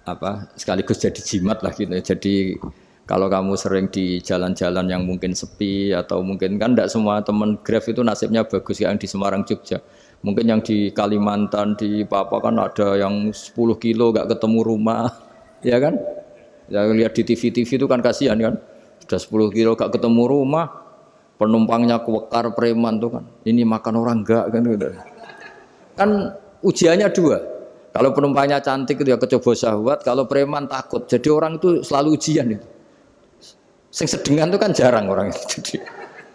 apa? Sekaligus jadi jimat lah gitu. Jadi kalau kamu sering di jalan-jalan yang mungkin sepi atau mungkin kan tidak semua teman Grab itu nasibnya bagus yang di Semarang Jogja. Mungkin yang di Kalimantan di Papua kan ada yang 10 kilo gak ketemu rumah, ya kan? Ya lihat di TV-TV itu kan kasihan kan. Sudah 10 kilo gak ketemu rumah, penumpangnya kewekar preman tuh kan. Ini makan orang enggak kan gitu. Kan ujiannya dua. Kalau penumpangnya cantik itu ya kecoba syahwat, kalau preman takut. Jadi orang itu selalu ujian itu. Sing sedengan itu kan jarang orang itu.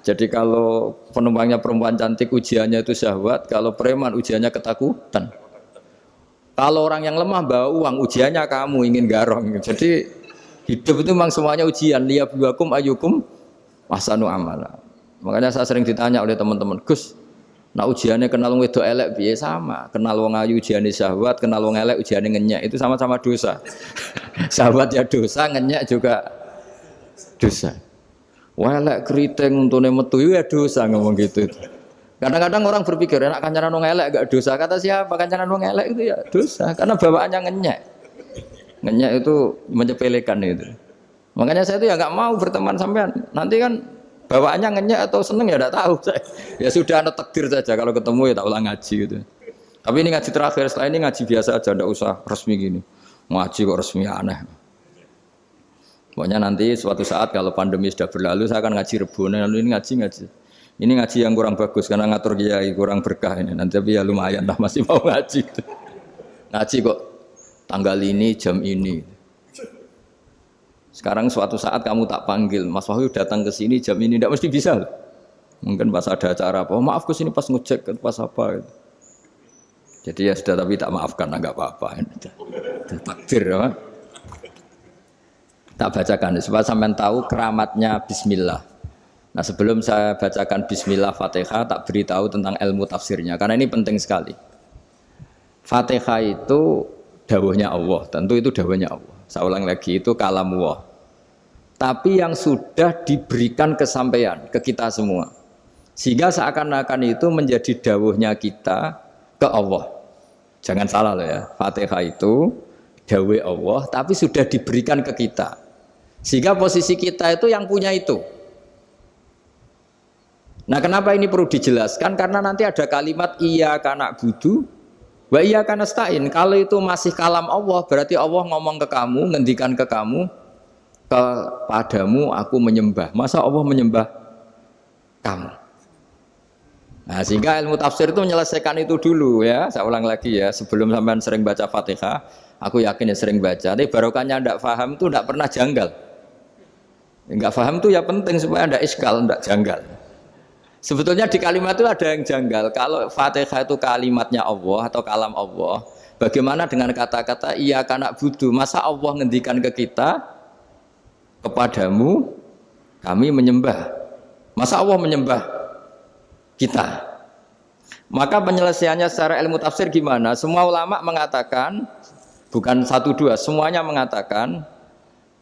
Jadi kalau penumpangnya perempuan cantik ujiannya itu syahwat, kalau preman ujiannya ketakutan. Kalau orang yang lemah bawa uang ujiannya kamu ingin garong. Jadi hidup itu memang semuanya ujian. Liyabluwakum ayyukum ahsanu amala. Makanya saya sering ditanya oleh teman-teman, Gus, nah ujiannya kenal wong wedok elek piye? Sama. Kenal wong ayu ujiannya syahwat, kenal wong elek ujiannya ngenyek, itu sama-sama dosa. Syahwat ya dosa, ngenyek juga dosa. Wah elek keriting untune metu ya dosa ngomong gitu. Kadang-kadang orang berpikir enak kancanan wong elek gak dosa. Kata siapa? Kancanan wong elek itu ya dosa karena bawaannya ngenyek. Ngenyek itu menyepelekan itu. Makanya saya itu ya nggak mau berteman sampean. Nanti kan bawaannya ngenyek atau seneng ya tidak tahu saya. Ya sudah ada takdir saja kalau ketemu ya tak ulang ngaji gitu. Tapi ini ngaji terakhir, setelah ini ngaji biasa aja, tidak usah resmi gini. Ngaji kok resmi aneh. Pokoknya nanti suatu saat kalau pandemi sudah berlalu saya akan ngaji Rebone, lalu ini ngaji. Ini ngaji yang kurang bagus karena ngatur kiai kurang berkah ini. Nanti tapi ya lumayan lah masih mau ngaji. Ngaji kok tanggal ini jam ini. Sekarang suatu saat kamu tak panggil, Mas Wahyu datang ke sini jam ini, tidak mesti bisa. Mungkin pas ada acara apa, oh, maaf ke sini pas ngecek pas apa. Gitu. Jadi ya sudah tapi tak maafkan, enggak apa-apa. Takdir ya. Tak bacakan supaya sampean tahu keramatnya bismillah. Nah, sebelum saya bacakan bismillah Fatihah, tak beritahu tentang ilmu tafsirnya karena ini penting sekali. Fatihah itu dawuhnya Allah, tentu itu dawuhnya Allah. Saya ulang lagi itu kalamullah. Tapi yang sudah diberikan kesampaian ke kita semua. Sehingga seakan-akan itu menjadi dawuhnya kita ke Allah. Jangan salah loh ya. Fatihah itu dawuh Allah tapi sudah diberikan ke kita. Sehingga posisi kita itu yang punya itu. Nah kenapa ini perlu dijelaskan? Karena nanti ada kalimat iyyaka na'budu wa iyyaka nasta'in. Kalau itu masih kalam Allah, berarti Allah ngomong ke kamu, ngendikan ke kamu, kepadamu aku menyembah. Masa Allah menyembah kamu. Nah, sehingga ilmu tafsir itu menyelesaikan itu dulu ya. Saya ulang lagi ya, sebelum sampean sering baca Fatihah, aku yakin ya sering baca. Tapi barokahnya ndak paham itu ndak pernah janggal. Enggak paham itu ya penting supaya ndak iskal, ndak janggal. Sebetulnya di kalimat itu ada yang janggal. Kalau Fatihah itu kalimatnya Allah atau kalam Allah, bagaimana dengan kata-kata iya kana budu? Masa Allah ngendikan ke kita, kepadamu kami menyembah. Masa Allah menyembah kita? Maka penyelesaiannya secara ilmu tafsir gimana? Semua ulama mengatakan, bukan satu dua, semuanya mengatakan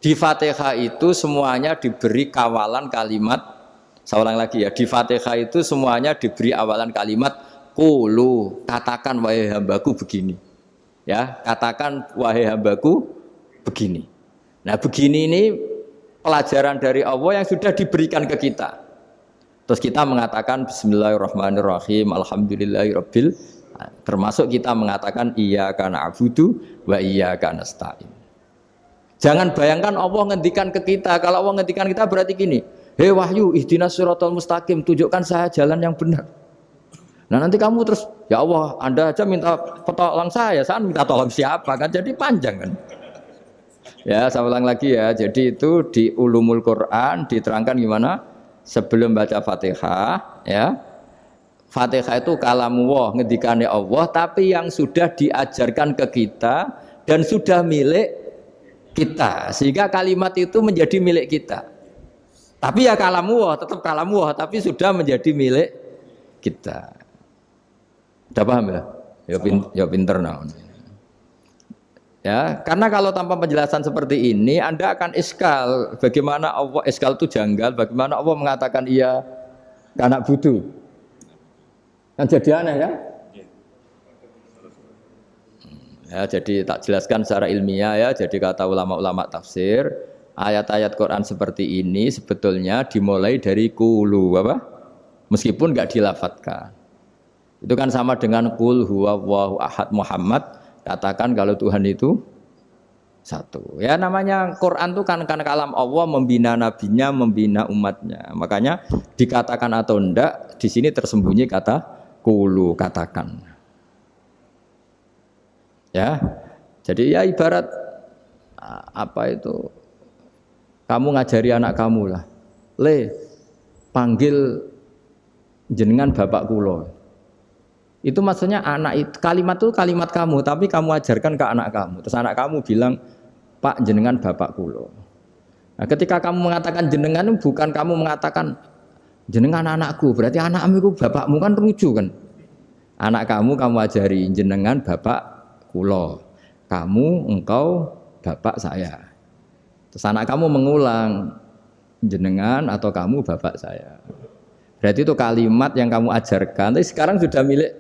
di Fatihah itu semuanya diberi kawalan kalimat. Saya ulang lagi ya, di Fatihah itu semuanya diberi awalan kalimat qulu, katakan wahai hambaku begini. Ya, katakan wahai hambaku begini. Nah, begini ini pelajaran dari Allah yang sudah diberikan ke kita. Terus kita mengatakan bismillahirrahmanirrahim, alhamdulillahirabbil, termasuk kita mengatakan iyyaka na'budu wa iyyaka nasta'in. Jangan bayangkan Allah ngendikan ke kita. Kalau Allah ngendikan kita berarti gini, hei wahyu, ihdinas siratal mustaqim, tunjukkan saya jalan yang benar. Nah nanti kamu terus, ya Allah, Anda aja minta tolong saya minta tolong siapa kan? Jadi panjang kan? Ya, saya ulang lagi ya. Jadi itu di Ulumul Quran diterangkan gimana? Sebelum baca Fatihah, ya. Fatihah itu kalamullah, ngendikane Allah, tapi yang sudah diajarkan ke kita dan sudah milik kita. Sehingga kalimat itu menjadi milik kita. Tapi ya kalamullah, tetap kalamullah, tapi sudah menjadi milik kita. Udah paham ya? Ya pinter nah. Ya, karena kalau tanpa penjelasan seperti ini, Anda akan iskal. Bagaimana Allah iskal itu janggal? Bagaimana Allah mengatakan iya karena butuh? Kan jadi aneh ya? Ya, jadi tak jelaskan secara ilmiah ya. Jadi kata ulama-ulama tafsir, ayat-ayat Quran seperti ini sebetulnya dimulai dari qulu apa? Meskipun enggak dilafatkan. Itu kan sama dengan qul huwallahu ahad Muhammad, katakan kalau Tuhan itu satu. Ya namanya Quran itu kan kalam Allah, membina nabinya, membina umatnya. Makanya dikatakan atau enggak di sini tersembunyi kata qulu, katakan. Ya. Jadi ya ibarat apa itu? Kamu ngajari anak kamu lah, panggil jenengan bapak kulo. Itu maksudnya anak itu, kalimat itu kalimat kamu, tapi kamu ajarkan ke anak kamu. Terus anak kamu bilang, Pak jenengan bapak kulo. Nah, ketika kamu mengatakan jenengan, bukan kamu mengatakan jenengan anakku, berarti anakmu itu bapakmu, kan lucu kan? Anak kamu ajari jenengan bapak kulo, kamu engkau bapak saya. Terus anak kamu mengulang jenengan atau kamu bapak saya. Berarti itu kalimat yang kamu ajarkan, tapi sekarang sudah milik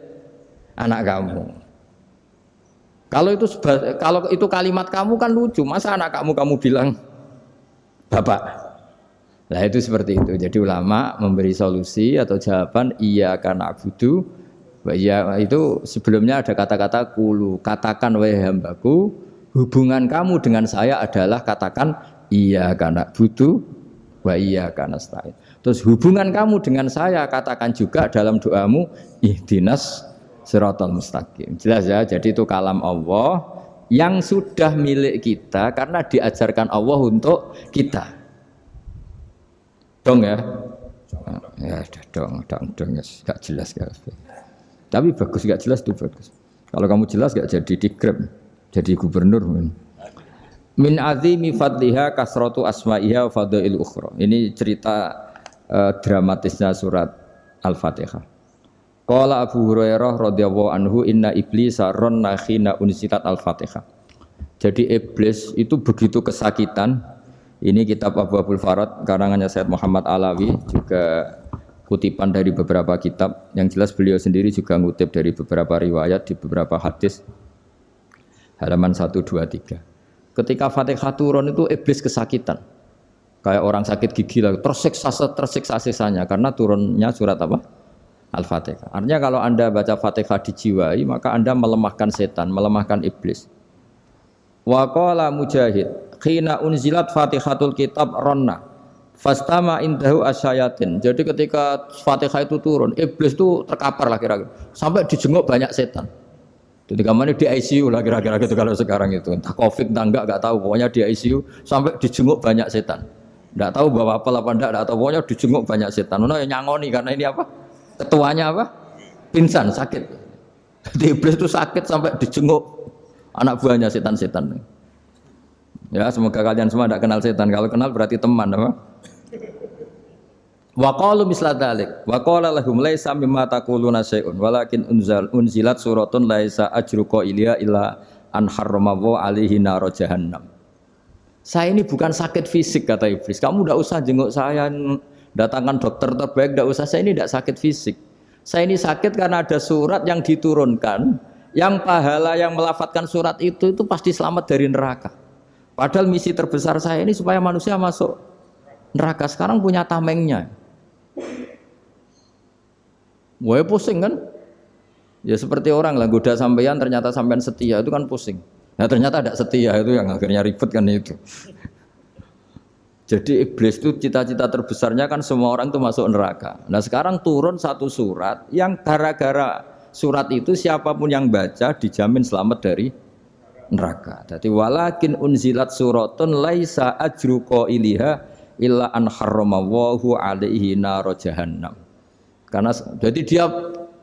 anak kamu. Kalau itu kalimat kamu kan lucu, masa anak kamu bilang bapak. Nah itu seperti itu. Jadi ulama memberi solusi atau jawaban iyyaka na'budu wa iya, itu sebelumnya ada kata-kata qulu, katakan wahai hambaku, hubungan kamu dengan saya adalah katakan iyyaka na'budu wa iyyaka nasta'in. Terus hubungan kamu dengan saya katakan juga dalam doamu ihdinas siratal mustaqim. Jelas ya, jadi itu kalam Allah yang sudah milik kita karena diajarkan Allah untuk kita. Dong ya? Ya dong, gak jelas gak. Tapi bagus, gak jelas itu bagus. Kalau kamu jelas gak jadi digrab, jadi gubernur. Min azimi fadliha kasratu asma'iha wa fadail ukhra. Ini cerita dramatisnya surat Al-Fatihah. Qala Abu Hurairah radhiyallahu anhu inna iblisa ranna khina unsitat Al-Fatihah. Jadi iblis itu begitu kesakitan. Ini kitab Abu Abul Farad karangannya Sayyid Muhammad Alawi, juga kutipan dari beberapa kitab. Yang jelas beliau sendiri juga ngutip dari beberapa riwayat di beberapa hadis. Halaman 123. Ketika Fatihah turun itu iblis kesakitan. Kayak orang sakit gigi lah, tersiksa sisanya karena turunnya surat apa? Al-Fatihah. Artinya kalau Anda baca Fatihah dijiwai, maka Anda melemahkan setan, melemahkan iblis. Wa qala Mujahid, khina unzilat Fatihatul kitab ronna. Fastama indahu asyayatin. Jadi ketika Fatihah itu turun, iblis itu terkapar lah kira-kira. Sampai dijenguk banyak setan. Jadi kemana di ICU lah kira-kira gitu kalau sekarang itu. Entah COVID entah enggak tahu. Pokoknya di ICU sampai dijenguk banyak setan. Enggak tahu bawa apa enggak tahu. Pokoknya dijenguk banyak setan. Nah yang nyangoni karena ini apa? Ketuanya apa? Pingsan, sakit. Jadi iblis itu sakit sampai dijenguk anak buahnya setan-setan. Ya semoga kalian semua tidak kenal setan. Kalau kenal berarti teman apa? Wa qalu misla dzalik wa qala lahum laisa mimma taquluna syai'un walakin unzilat suratun laisa ajru qailiha illa an harrama alaihi nar jahannam. Saya ini bukan sakit fisik kata iblis. Kamu tidak usah jenguk saya, datangkan dokter terbaik, tidak usah. Saya ini tidak sakit fisik. Saya ini sakit karena ada surat yang diturunkan, yang pahala yang melafatkan surat itu pasti selamat dari neraka. Padahal misi terbesar saya ini supaya manusia masuk neraka. Sekarang punya tamengnya. Wah pusing kan? Ya seperti orang lah goda sampean ternyata sampean setia itu kan pusing. Nah ternyata tidak setia itu yang akhirnya ribet kan itu. Jadi iblis itu cita-cita terbesarnya kan semua orang itu masuk neraka. Nah sekarang turun satu surat yang gara-gara surat itu siapapun yang baca dijamin selamat dari neraka. Jadi walakin unzilat suratun laisa ajru qailiha illa an harramallahu alaihi nar jahannam. Karena jadi dia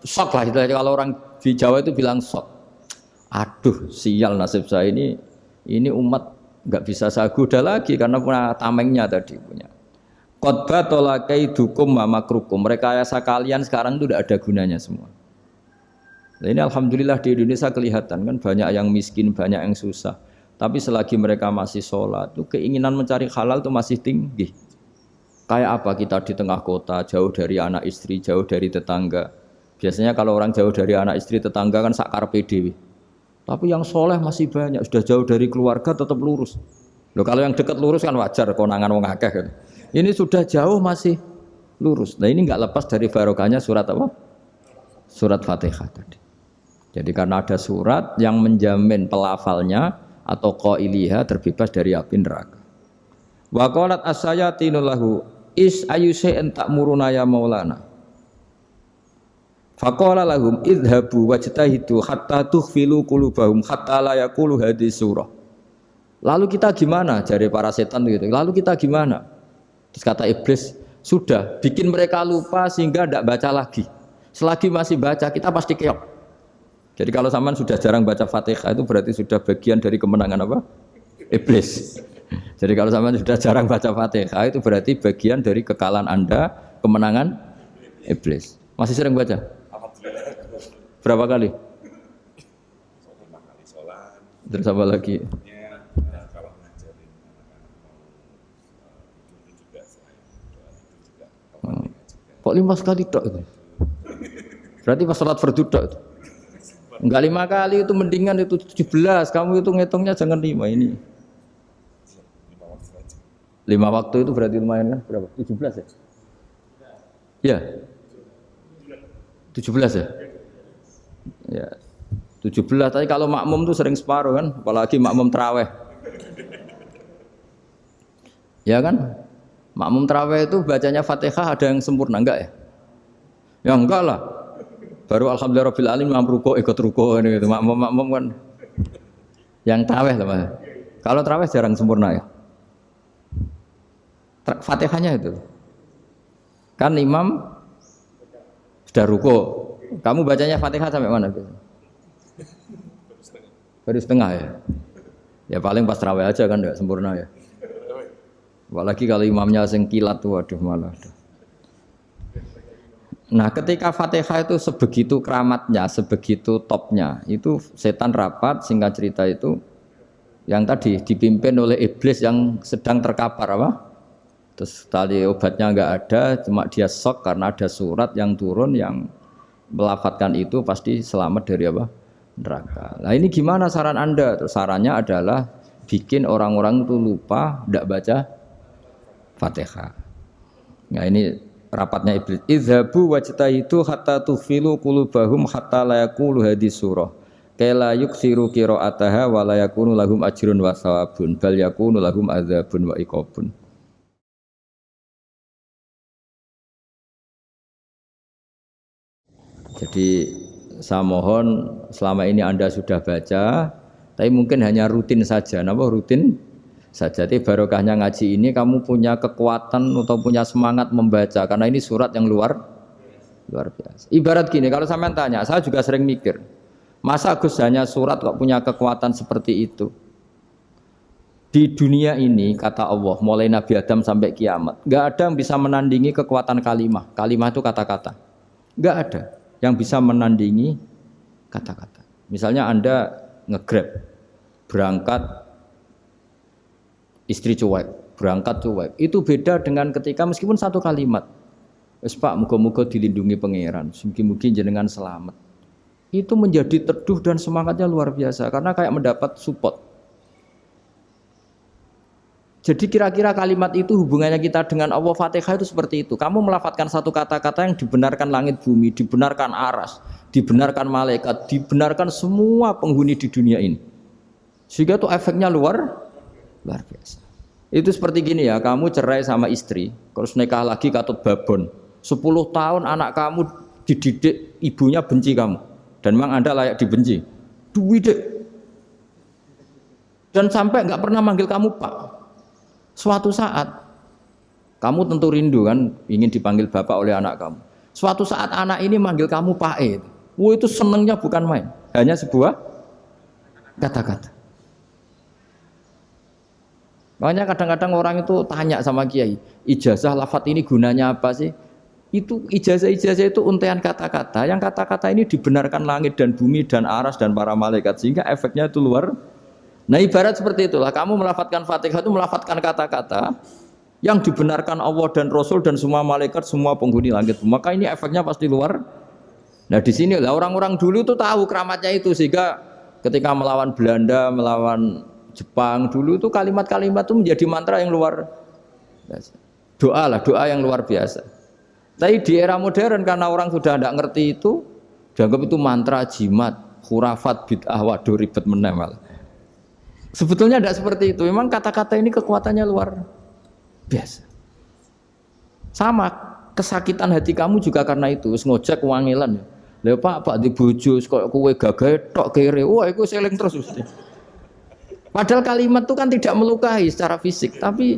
shock lah kalau orang di Jawa itu bilang shock. Aduh sial nasib saya ini umat nggak bisa saya goda lagi karena punya tamengnya tadi punya. Qad tolakaidukum wa makrukum. Rekayasa kalian sekarang itu tidak ada gunanya semua. Nah, ini alhamdulillah di Indonesia kelihatan kan banyak yang miskin, banyak yang susah. Tapi selagi mereka masih sholat, itu keinginan mencari halal itu masih tinggi. Kayak apa kita di tengah kota, jauh dari anak istri, jauh dari tetangga. Biasanya kalau orang jauh dari anak istri, tetangga kan sakar PDW. Tapi yang soleh masih banyak, sudah jauh dari keluarga tetap lurus. Loh kalau yang dekat lurus kan wajar, konangan wong akeh kan. Ini sudah jauh masih lurus. Nah ini nggak lepas dari barokahnya surat apa? Surat Fatihah tadi. Jadi karena ada surat yang menjamin pelafalnya atau qailiha terbebas dari api neraka. Wa qalat as-sayatinu lahu is ayyusai'in ta'muruna ya maulana. Faqala lahum idhabu wajtahidu hatta tukhfilu qulubahum hatta la yaqulu hadhihi surah. Lalu kita gimana? Jari para setan gitu. Lalu kita gimana? Terus kata iblis, sudah bikin mereka lupa sehingga tidak baca lagi. Selagi masih baca kita pasti keok. Jadi kalau sampean sudah jarang baca Fatihah itu berarti sudah bagian dari kemenangan apa? Iblis. Jadi kalau sampean sudah jarang baca Fatihah itu berarti bagian dari kekalahan Anda, kemenangan iblis. Masih sering baca? Berapa kali? Terus apa lagi? Kok 5 kali tok itu? Berarti pas sholat fardu tok itu. Enggak 5 kali itu mendingan itu 17. Kamu itu ngitungnya jangan 5 ini. 5 waktu itu berarti lumayan kan? Berapa? 17 ya? Iya. 17 ya? Ya. 17 tapi kalau makmum tuh sering separuh kan, apalagi makmum tarawih. Ya kan? Makmum tarawih itu bacanya Fatihah ada yang sempurna enggak ya? Ya enggak lah. Baru alhamdulillah rabbil alamin mamruko ikut ruko ini gitu. Makmum kan yang tarawih lah Mas. Kalau tarawih jarang sempurna ya. Fatihahnya itu. Kan imam sudah ruko. Kamu bacanya Fatihah sampai mana? Baru setengah ya. Ya paling pas tarawih aja kan enggak sempurna ya. Apalagi kalau imamnya sing kilat tuh waduh malah. Nah, ketika Fatihah itu sebegitu keramatnya, sebegitu topnya, itu setan rapat singkat cerita itu yang tadi dipimpin oleh iblis yang sedang terkapar apa? Terus tadi obatnya enggak ada, cuma dia shock karena ada surat yang turun yang melafatkan itu pasti selamat dari apa? Neraka. Nah, ini gimana saran Anda? Terus sarannya adalah bikin orang-orang itu lupa enggak baca Fatihah. Nah ini rapatnya iblis. Idhabu wajtahidu hatta tughfilu qulubahum hatta la yaqulu hadhihi surah. Kala yuksiru qira'ataha wa la yakunu lahum ajrun wa thawabun bal yakunu lahum adzabun wa iqabun. Jadi saya mohon selama ini Anda sudah baca, tapi mungkin hanya rutin saja. Napa rutin saja? Tapi barokahnya ngaji ini kamu punya kekuatan atau punya semangat membaca karena ini surat yang luar biasa. Ibarat gini, kalau sampean tanya, saya juga sering mikir, masa Gus hanya surat kok punya kekuatan seperti itu? Di dunia ini kata Allah, mulai Nabi Adam sampai kiamat, nggak ada yang bisa menandingi kekuatan kalimah. Kalimah itu kata-kata. Nggak ada yang bisa menandingi kata-kata. Misalnya Anda nge-grab, berangkat istri cuek, berangkat cuek. Itu beda dengan ketika meskipun satu kalimat. Wes Pak, muga-muga dilindungi pangeran, mugi-mugi jenengan selamat. Itu menjadi teduh dan semangatnya luar biasa karena kayak mendapat support. Jadi kira-kira kalimat itu hubungannya kita dengan Allah, Fatihah itu seperti itu. Kamu melafadzkan satu kata-kata yang dibenarkan langit bumi, dibenarkan aras, dibenarkan malaikat, dibenarkan semua penghuni di dunia ini. Sehingga itu efeknya luar biasa. Itu seperti gini ya, kamu cerai sama istri, terus nikah lagi katut babon. 10 tahun anak kamu dididik, ibunya benci kamu. Dan memang Anda layak dibenci. Duwidek. Dan sampai nggak pernah manggil kamu Pak. Suatu saat kamu tentu rindu kan ingin dipanggil bapak oleh anak kamu. Suatu saat anak ini manggil kamu Pak E. Wah, itu senengnya bukan main. Hanya sebuah kata-kata. Makanya kadang-kadang orang itu tanya sama kiai, ijazah lafadz ini gunanya apa sih? Itu ijazah-ijazah itu untaian kata-kata. Yang kata-kata ini dibenarkan langit dan bumi dan aras dan para malaikat sehingga efeknya itu luar. Nah ibarat seperti itulah, kamu melafadzkan Fatihah itu melafadzkan kata-kata yang dibenarkan Allah dan Rasul dan semua malaikat, semua penghuni langit. Maka ini efeknya pasti luar. Nah di sini lah orang-orang dulu itu tahu keramatnya itu sehingga ketika melawan Belanda, melawan Jepang dulu itu kalimat-kalimat itu menjadi mantra yang luar biasa. Doa yang luar biasa. Tapi di era modern karena orang sudah tidak ngerti itu, dianggap itu mantra, jimat, khurafat, bid'ah, waduh ribet meneh malah. Sebetulnya tidak seperti itu. Memang kata-kata ini kekuatannya luar biasa. Sama kesakitan hati kamu juga karena itu. Ngojek wangilan. Lha Pak di bojo kok kowe gagah tok kere. Wah, iku seling terus mesti. Padahal kalimat itu kan tidak melukai secara fisik, tapi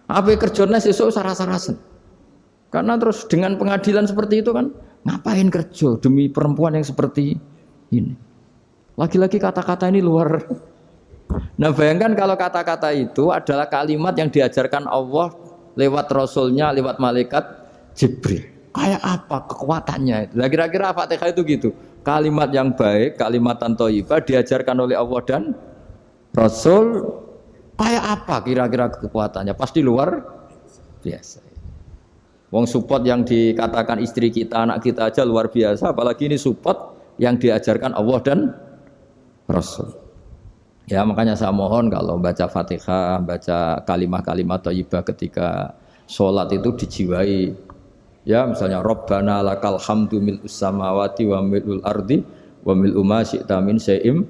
apa kerjanya sesuk saras-sarasen. Karena terus dengan pengadilan seperti itu kan ngapain kerja demi perempuan yang seperti ini. Lagi-lagi kata-kata ini luar. Nah bayangkan kalau kata-kata itu adalah kalimat yang diajarkan Allah lewat Rasulnya, lewat malaikat Jibril. Kayak apa kekuatannya itu? Nah, kira-kira Fatihah itu gitu. Kalimat yang baik, kalimatan thayyibah diajarkan oleh Allah dan Rasul. Kayak apa kira-kira kekuatannya? Pasti luar biasa. Wong support yang dikatakan istri kita, anak kita aja luar biasa. Apalagi ini support yang diajarkan Allah dan Rasul. Ya makanya saya mohon kalau baca Fatihah, baca kalimat-kalimat thayyibah ketika sholat itu dijiwai. Ya misalnya Rabbana lakal hamdu mil'us samawati wa mil'ul ardi wa mil'u ma syi'ta min syai'im.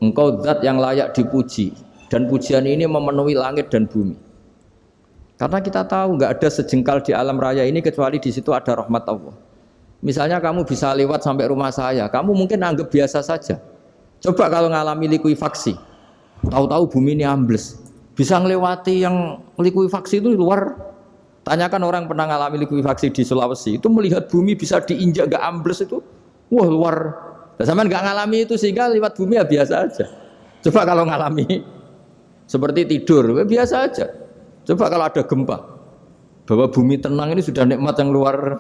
Engkau zat yang layak dipuji dan pujian ini memenuhi langit dan bumi. Karena kita tahu nggak ada sejengkal di alam raya ini kecuali di situ ada rahmat Allah. Misalnya kamu bisa lewat sampai rumah saya, kamu mungkin anggap biasa saja. Coba kalau ngalami likuifaksi, tahu-tahu bumi ini ambles, bisa ngelewati yang likuifaksi itu luar. Tanyakan orang pernah ngalami likuifaksi di Sulawesi, itu melihat bumi bisa diinjak gak ambles itu, wah luar. Dan sampean gak ngalami itu sehingga lewat bumi ya biasa aja. Coba kalau ngalami seperti tidur, ya biasa aja. Coba kalau ada gempa, bahwa bumi tenang ini sudah nikmat yang luar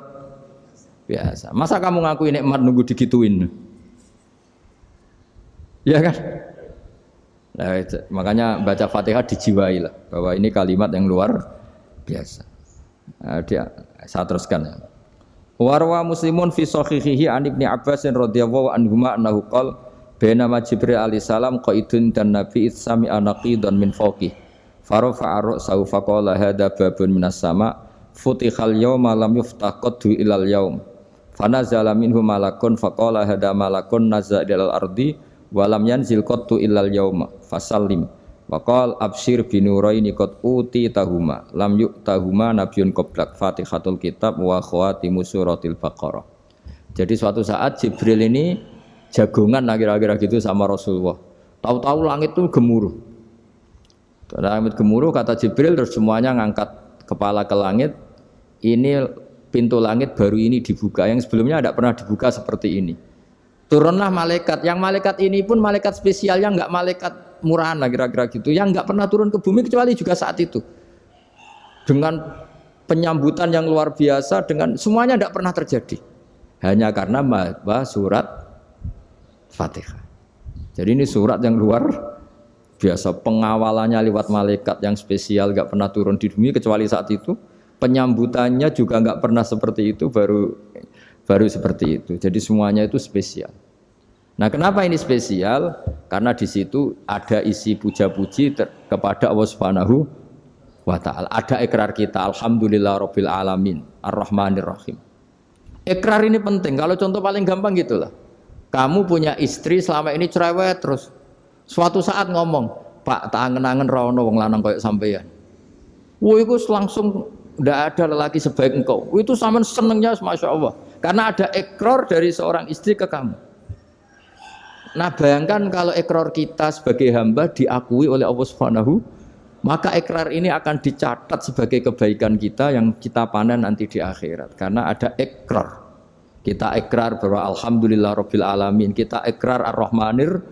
biasa. Masa kamu ngakuin nikmat nunggu digituin? Ya kan? Nah, makanya baca Fatihah dijiwai lah bahwa ini kalimat yang luar biasa. Nah, saya teruskan ya. Warwa Muslimun fi sahihihi an Ibnu Abbas radhiyallahu anhuma annahu qala bainama Jibril alaihi salam qaidun dan Nabi itsami anaqidan min fawqih farafa'a ra'sahu faqala hadza babun minas sama futihal yawma lam yuftah qaddu ilal yaum fanazala minhu malakun faqala hadza malakun nazza ilal ardi walam yanzil qattu illal yauma fasallim waqal absyir binuraini qad uti tahuma lam yu'tahuma nabiyyun qablak Fatihatul kitab wa khawatimu suratil baqarah. Jadi suatu saat Jibril ini jagongan kira-kira gitu sama Rasulullah. Tahu-tahu langit itu gemuruh. Langit gemuruh kata Jibril terus semuanya ngangkat kepala ke langit. Ini pintu langit baru ini dibuka. Yang sebelumnya tidak pernah dibuka seperti ini. Turunlah malaikat. Yang malaikat ini pun malaikat spesial yang enggak malaikat murahan lah kira-kira gitu. Yang enggak pernah turun ke bumi kecuali juga saat itu. Dengan penyambutan yang luar biasa dengan semuanya tidak pernah terjadi. Hanya karena membaca surat Fatihah. Jadi ini surat yang luar biasa, pengawalannya lewat malaikat yang spesial, nggak pernah turun di bumi kecuali saat itu. Penyambutannya juga nggak pernah seperti itu, baru seperti itu. Jadi semuanya itu spesial. Nah, kenapa ini spesial? Karena di situ ada isi puja-puji kepada Allah Subhanahu wa ta'ala. Ada ikrar kita, alhamdulillah rabbil alamin, ar-rahmanir rahim. Ikrar ini penting. Kalau contoh paling gampang gitulah. Kamu punya istri selama ini cerewet terus. Suatu saat ngomong, Pak, tak angen-angen rawono wong lanang koyo sampeyan. Wah, itu langsung tidak ada lelaki sebaik engkau. Itu sama senengnya, masya Allah. Karena ada ikrar dari seorang istri ke kamu. Nah, bayangkan kalau ikrar kita sebagai hamba diakui oleh Allah Subhanahu, maka ikrar ini akan dicatat sebagai kebaikan kita yang kita panen nanti di akhirat. Karena ada ikrar. Kita ikrar bahwa alhamdulillah rabbil alamin. Kita ikrar ar-rahmanir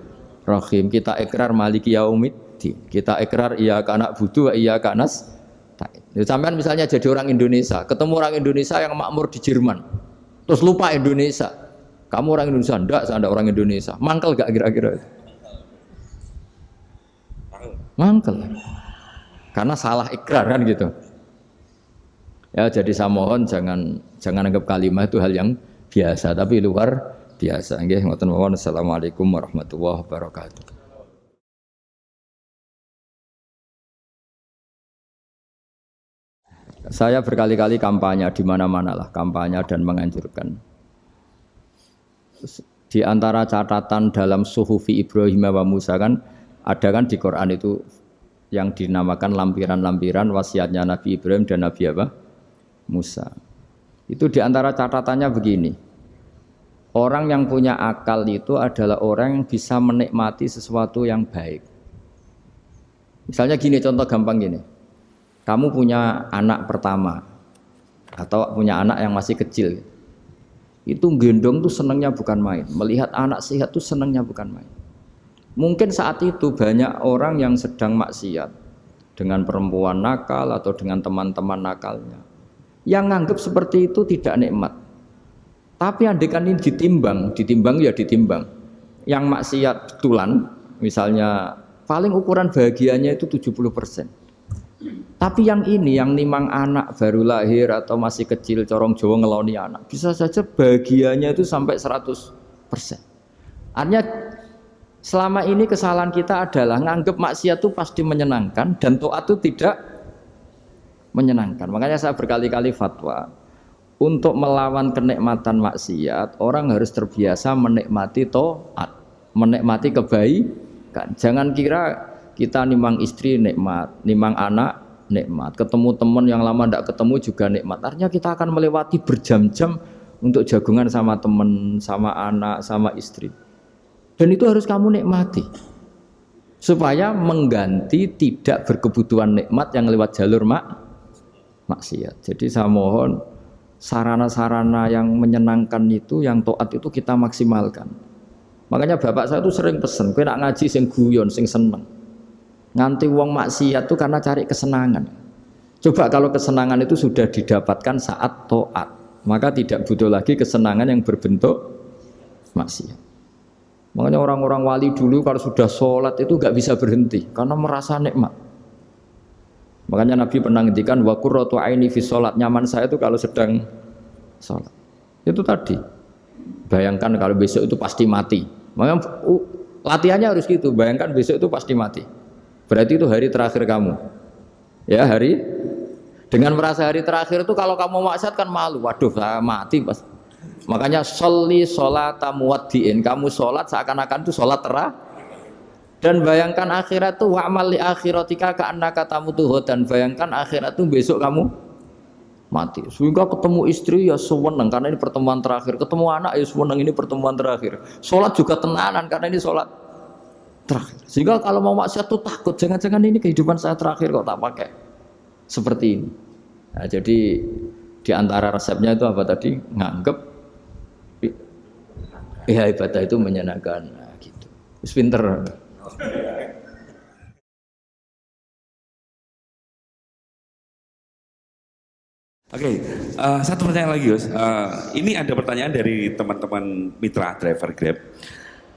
rahim. Kita ikrar maliki yaumiddin. Kita ikrar iyyaka na'budu wa iyyaka nasta'in. Sampean misalnya jadi orang Indonesia, ketemu orang Indonesia yang makmur di Jerman. Terus lupa Indonesia. Kamu orang Indonesia? Enggak, saya enggak orang Indonesia. Mangkel gak kira-kira? Mangkel. Karena salah ikrar kan gitu. Ya, jadi saya mohon jangan anggap kalimat itu hal yang biasa, tapi luar biasa. Nggih, ngoten mawon. Assalamualaikum warahmatullahi wabarakatuh. Saya berkali-kali kampanye di mana-mana lah, kampanye dan menganjurkan. Di antara catatan dalam Suhufi Ibrahim wa Musa kan ada kan di Quran itu yang dinamakan lampiran-lampiran wasiatnya Nabi Ibrahim dan Nabi apa? Musa. Itu di antara catatannya begini. Orang yang punya akal itu adalah orang yang bisa menikmati sesuatu yang baik. Misalnya gini, contoh gampang gini. Kamu punya anak pertama atau punya anak yang masih kecil. Itu gendong tuh senangnya bukan main. Melihat anak sehat tuh senangnya bukan main. Mungkin saat itu banyak orang yang sedang maksiat dengan perempuan nakal atau dengan teman-teman nakalnya. Yang nganggap seperti itu tidak nikmat. Tapi andaikan ini ditimbang ya ditimbang. Yang maksiat betulan, misalnya paling ukuran bahagianya itu 70%. Tapi yang ini, yang nimang anak baru lahir atau masih kecil, corong Jawa ngeloni anak, bisa saja bahagianya itu sampai 100%. Artinya selama ini kesalahan kita adalah nganggap maksiat itu pasti menyenangkan dan taat itu tidak menyenangkan. Makanya saya berkali-kali fatwa, untuk melawan kenikmatan maksiat, orang harus terbiasa menikmati taat, menikmati kebaikan. Jangan kira kita nimang istri nikmat, nimang anak nikmat, ketemu teman yang lama tidak ketemu juga nikmat. Artinya kita akan melewati berjam-jam untuk jagungan sama teman, sama anak, sama istri. Dan itu harus kamu nikmati. Supaya mengganti tidak berkebutuhan nikmat yang lewat jalur maksiat. Jadi saya mohon sarana-sarana yang menyenangkan itu, yang taat itu kita maksimalkan. Makanya bapak saya itu sering pesen, kowe nak ngaji sing guyon, sing seneng. Nganti wong maksiat itu karena cari kesenangan. Coba kalau kesenangan itu sudah didapatkan saat taat, maka tidak butuh lagi kesenangan yang berbentuk maksiat. Makanya orang-orang wali dulu kalau sudah sholat itu gak bisa berhenti karena merasa nikmat. Makanya Nabi pernah ngendikan wa qurratu aini fi sholat, nyaman saya itu kalau sedang sholat. Itu tadi. Bayangkan kalau besok itu pasti mati. Makanya latihannya harus gitu. Bayangkan besok itu pasti mati. Berarti itu hari terakhir kamu. Ya, hari dengan merasa hari terakhir itu kalau kamu maksiat kan malu. Waduh, saya mati pas. Makanya sholli sholata muwaddiin. Kamu sholat seakan-akan itu sholat terakhir. Dan bayangkan akhirat itu wa'mal li akhiratika ka'annaka tamutu, dan bayangkan akhirat itu besok kamu mati. Sehingga ketemu istri ya seneng karena ini pertemuan terakhir, ketemu anak ya seneng ini pertemuan terakhir. Sholat juga tenanan karena ini sholat terakhir. Sehingga kalau mau maksiat tuh takut, jangan-jangan ini kehidupan saya terakhir kok tak pakai seperti ini. Nah, jadi di antara resepnya itu apa tadi? Nganggep ya ibadah itu menyenangkan. Nah, gitu. Terus pinter. Oke, satu pertanyaan lagi, Gus. Ini ada pertanyaan dari teman-teman mitra driver Grab.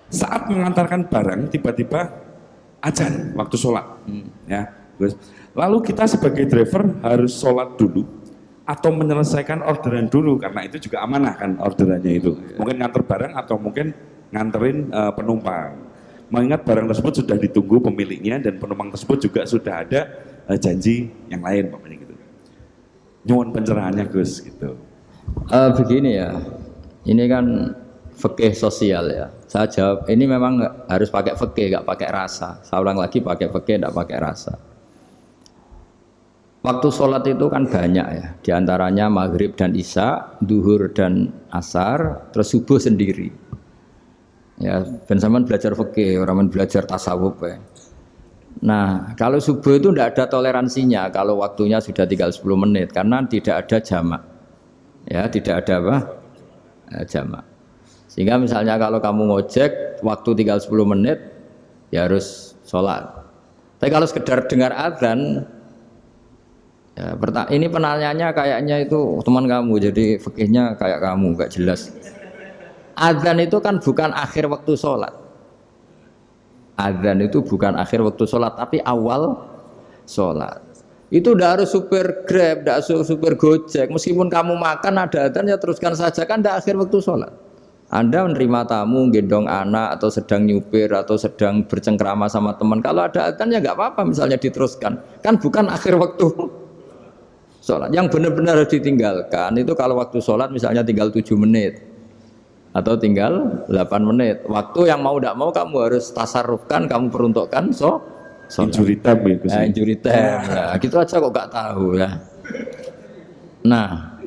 Saat mengantarkan barang, tiba-tiba azan waktu sholat, ya, Gus. Lalu kita sebagai driver harus sholat dulu atau menyelesaikan orderan dulu karena itu juga amanah kan orderannya itu. Mungkin nganter barang atau mungkin nganterin penumpang. Mengingat barang tersebut sudah ditunggu pemiliknya dan penumpang tersebut juga sudah ada janji yang lain, pokoknya gitu. Nyuwun pencerahannya Gus gitu. Begini ya, ini kan fikih sosial ya. Saya jawab, ini memang harus pakai fikih, nggak pakai rasa. Saya ulang lagi, pakai fikih, nggak pakai rasa. Waktu sholat itu kan banyak ya, diantaranya maghrib dan isya, duhur dan asar, terus subuh sendiri. Ya, ben sampean belajar fikih, orang belajar tasawuf ya. Nah, kalau subuh itu tidak ada toleransinya kalau waktunya sudah tinggal 10 menit karena tidak ada jamak. Ya, tidak ada apa? Jamak. Sehingga misalnya kalau kamu ngojek waktu tinggal 10 menit ya harus sholat. Tapi kalau sekedar dengar azan ya, ini penanyanya kayaknya itu teman kamu jadi fikihnya kayak kamu enggak jelas. Azan itu kan bukan akhir waktu sholat. Azan itu bukan akhir waktu sholat tapi awal sholat. Itu tidak harus supir Grab, tidak harus supir Gojek. Meskipun kamu makan ada azan ya teruskan saja kan tidak akhir waktu sholat. Anda menerima tamu, gendong anak atau sedang nyupir atau sedang bercengkrama sama teman. Kalau ada azan ya nggak apa-apa misalnya diteruskan. Kan bukan akhir waktu sholat. Yang benar-benar harus ditinggalkan itu kalau waktu sholat misalnya tinggal 7 menit. Atau tinggal 8 menit. Waktu yang mau tidak mau kamu harus tasarrufkan, kamu peruntukkan injury time itu sih. Injury time. Ya, gitu aja kok nggak tahu ya. Nah,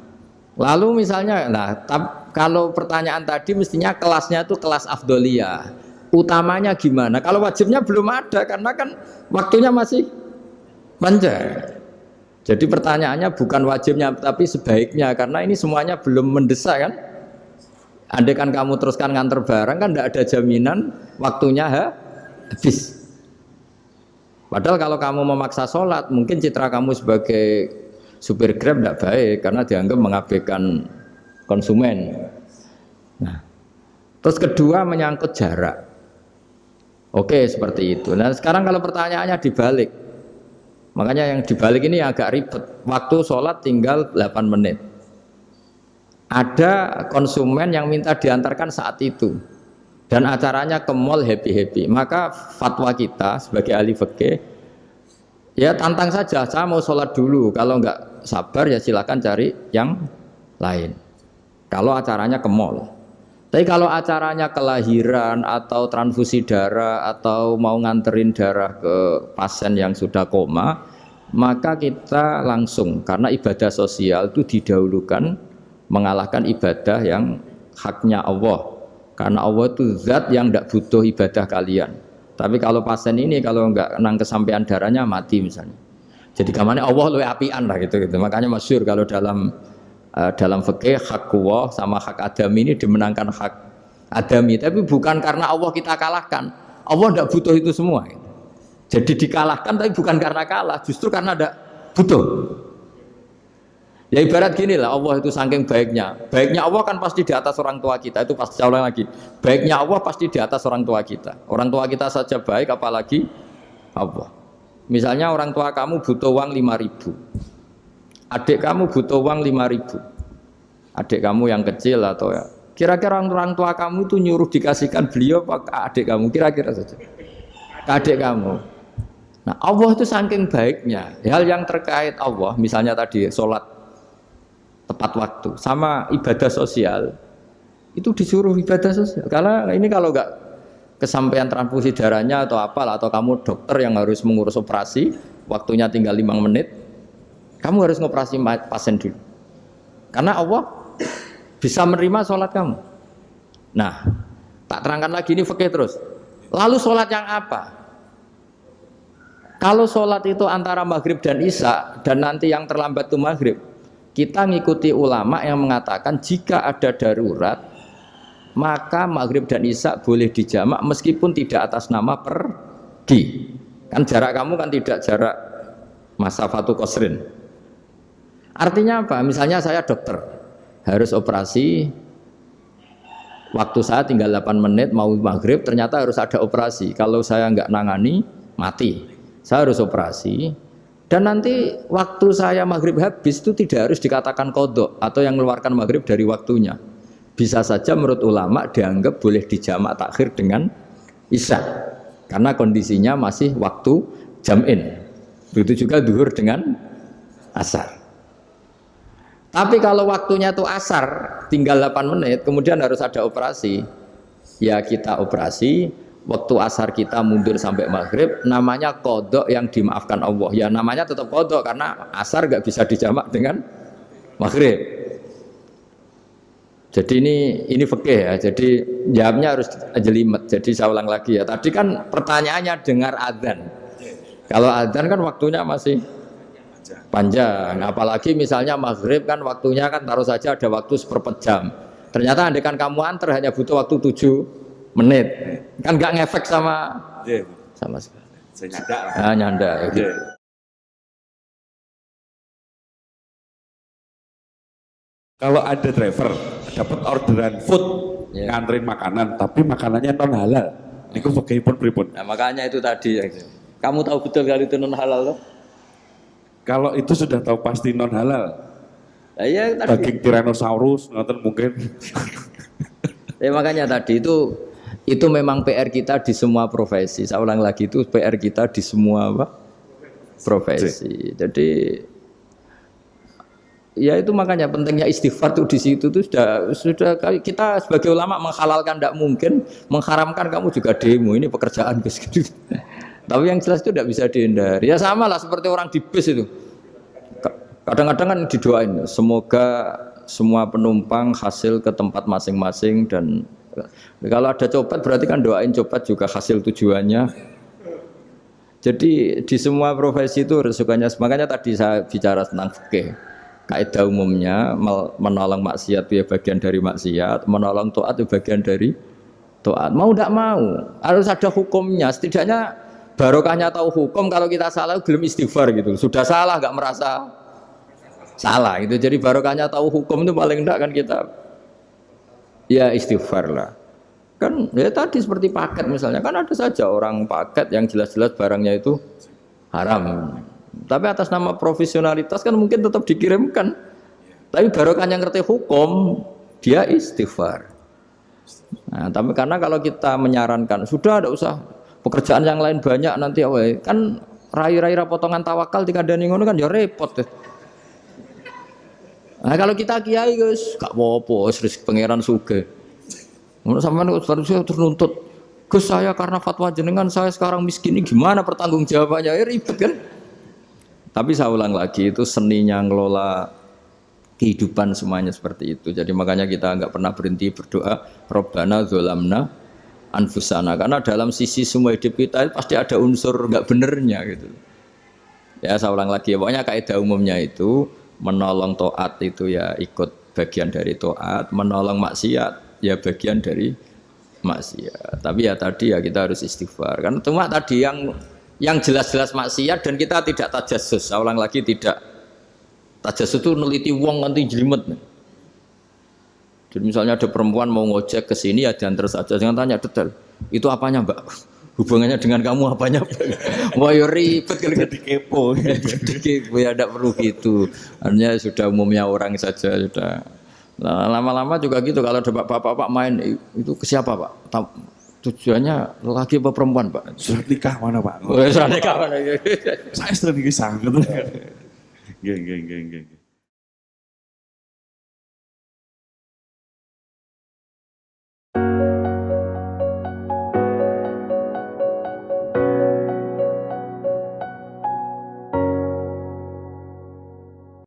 lalu misalnya, kalau pertanyaan tadi mestinya kelasnya itu kelas afdoliyah. Utamanya gimana? Kalau wajibnya belum ada karena kan waktunya masih panjang. Jadi pertanyaannya bukan wajibnya tapi sebaiknya karena ini semuanya belum mendesak kan? Andai kan kamu teruskan nganter barang kan tidak ada jaminan waktunya habis. Padahal kalau kamu memaksa sholat, mungkin citra kamu sebagai supir Grab tidak baik karena dianggap mengabaikan konsumen. Nah, terus kedua menyangkut jarak. Oke seperti itu. Nah sekarang kalau pertanyaannya dibalik, makanya yang dibalik ini agak ribet. Waktu sholat tinggal 8 menit. Ada konsumen yang minta diantarkan saat itu dan acaranya ke mall happy-happy, maka fatwa kita sebagai ahli fikih ya tantang saja, saya mau sholat dulu, kalau enggak sabar ya silakan cari yang lain kalau acaranya ke mall. Tapi kalau acaranya kelahiran atau transfusi darah atau mau nganterin darah ke pasien yang sudah koma, maka kita langsung, karena ibadah sosial itu didahulukan mengalahkan ibadah yang haknya Allah karena Allah itu zat yang tidak butuh ibadah kalian. Tapi kalau pasien ini kalau enggak nang kesampaian darahnya mati misalnya, jadi kamarnya Allah luwih apian lah gitu. Makanya masyhur kalau dalam fikih hak Allah sama hak adami ini dimenangkan hak adami, tapi bukan karena Allah kita kalahkan. Allah tidak butuh itu semua gitu. Jadi dikalahkan tapi bukan karena kalah, justru karena tidak butuh. Ya ibarat gini lah, Allah itu saking baiknya Allah kan pasti di atas orang tua kita, itu pasti ulang lagi, baiknya Allah pasti di atas orang tua kita saja baik apalagi Allah. Misalnya orang tua kamu butuh uang 5.000, adik kamu butuh uang 5.000, adik kamu yang kecil atau ya, kira-kira orang tua kamu itu nyuruh dikasihkan beliau apa ke adik kamu, kira-kira saja ke adik kamu. Nah Allah itu saking baiknya, hal yang terkait Allah misalnya tadi sholat tepat waktu sama ibadah sosial itu disuruh ibadah sosial. Karena ini kalau enggak kesampaian transfusi darahnya atau apalah, atau kamu dokter yang harus mengurus operasi waktunya tinggal 5 menit, kamu harus ngoperasi pasien dulu. Karena Allah bisa menerima sholat kamu. Nah, tak terangkan lagi ini fikih terus. Lalu sholat yang apa? Kalau sholat itu antara maghrib dan isya dan nanti yang terlambat itu maghrib, kita ngikuti ulama yang mengatakan jika ada darurat maka maghrib dan isya boleh dijamak meskipun tidak atas nama pergi. Kan jarak kamu kan tidak jarak masafatu qasrin. Artinya apa? Misalnya saya dokter, harus operasi, waktu saya tinggal 8 menit mau maghrib, ternyata harus ada operasi. Kalau saya nggak nangani, mati. Saya harus operasi. Dan nanti waktu saya maghrib habis itu tidak harus dikatakan qadha atau yang mengeluarkan maghrib dari waktunya. Bisa saja menurut ulama dianggap boleh dijamak takhir dengan isya. Karena kondisinya masih waktu jam'in. Begitu juga duhur dengan asar. Tapi kalau waktunya itu asar, tinggal 8 menit, kemudian harus ada operasi. Ya kita operasi, waktu asar kita mundur sampai maghrib, namanya qadha yang dimaafkan Allah. Ya namanya tetap qadha karena asar gak bisa dijamak dengan maghrib. Jadi ini fikih ya, jadi jawabnya harus jelimet. Jadi saya ulang lagi ya, tadi kan pertanyaannya dengar adzan. Kalau adzan kan waktunya masih panjang, apalagi misalnya maghrib kan waktunya kan taruh saja ada waktu seperempat Ternyata andekan kamu antar hanya butuh waktu 7 menit, kan nggak ngefek sama sekali. Saya nyanda lah. Ah, nyanda. Gitu. Kalau ada driver dapat orderan food, nganterin makanan, tapi makanannya non halal, niku fakihipun pripun? Nah, makanya itu tadi. Kamu tahu betul kalau itu non halal loh? Kalau itu sudah tahu pasti non halal. Nah, ya, daging Tyrannosaurus, nonton mungkin. Ya makanya tadi itu memang PR kita di semua profesi. Saya ulang lagi itu PR kita di semua apa? Profesi. Jadi ya itu makanya pentingnya istighfar tuh di situ tuh sudah kita sebagai ulama menghalalkan tidak mungkin, mengharamkan kamu juga demo ini pekerjaan Gus gitu. Tapi yang jelas itu tidak bisa dihindari. Ya sama lah seperti orang di bus itu. Kadang-kadang kan didoain semoga semua penumpang hasil ke tempat masing-masing dan kalau ada copet berarti kan doain copet juga hasil tujuannya. Jadi di semua profesi itu resikonya. Makanya tadi saya bicara tentang fikih. Kaidah umumnya menolong maksiat itu ya bagian dari maksiat, menolong taat itu bagian dari taat. Mau tidak mau harus ada hukumnya. Setidaknya barokahnya tahu hukum. Kalau kita salah belum istighfar gitu. Sudah salah nggak merasa salah gitu. Jadi barokahnya tahu hukum itu paling tidak kan kita ya istighfar lah. Kan ya tadi seperti paket misalnya kan ada saja orang paket yang jelas-jelas barangnya itu haram. Tapi atas nama profesionalitas kan mungkin tetap dikirimkan. Tapi barokah yang ngerti hukum, dia istighfar. Nah, tapi karena kalau kita menyarankan, sudah ada usah pekerjaan yang lain banyak nanti kan rai-rai potongan tawakal dikandani ngono kan ya repot. Nah, kalau kita kiai Gus, gak apa-apa, rezeki pangeran sugih. Ngono sampean baru saya ternuntut. Gus saya karena fatwa jenengan saya sekarang miskin ini gimana pertanggungjawabannya? Ya ribet kan? Tapi saya ulang lagi itu seninya ngelola kehidupan semuanya seperti itu. Jadi makanya kita nggak pernah berhenti berdoa Rabbana dzolamna anfusana karena dalam sisi semua hidup kita pasti ada unsur nggak benernya gitu. Ya saya ulang lagi pokoknya kaidah umumnya itu menolong taat itu ya ikut bagian dari taat, menolong maksiat ya bagian dari maksiat. Tapi ya tadi ya kita harus istighfar. Karena cuma tadi yang jelas-jelas maksiat dan kita tidak tajassus. Saya ulang lagi tidak. Tajassus itu neliti wong nanti jelimet. Jadi misalnya ada perempuan mau ngojek ke sini ya diantar saja, jangan tanya detail. Itu apanya Mbak? Hubungannya dengan kamu apanya Mbak? Wah ya ribet kalau jadi kepo. Jadi kepo ya tidak perlu gitu. Artinya sudah umumnya orang saja sudah. Nah, lama-lama juga gitu kalau ada bapak-bapak main itu ke siapa Pak? Tujuannya laki apa perempuan Pak? Surat nikah mana Pak? Surat nikah mana? Saya sudah nikah sangat. Geng.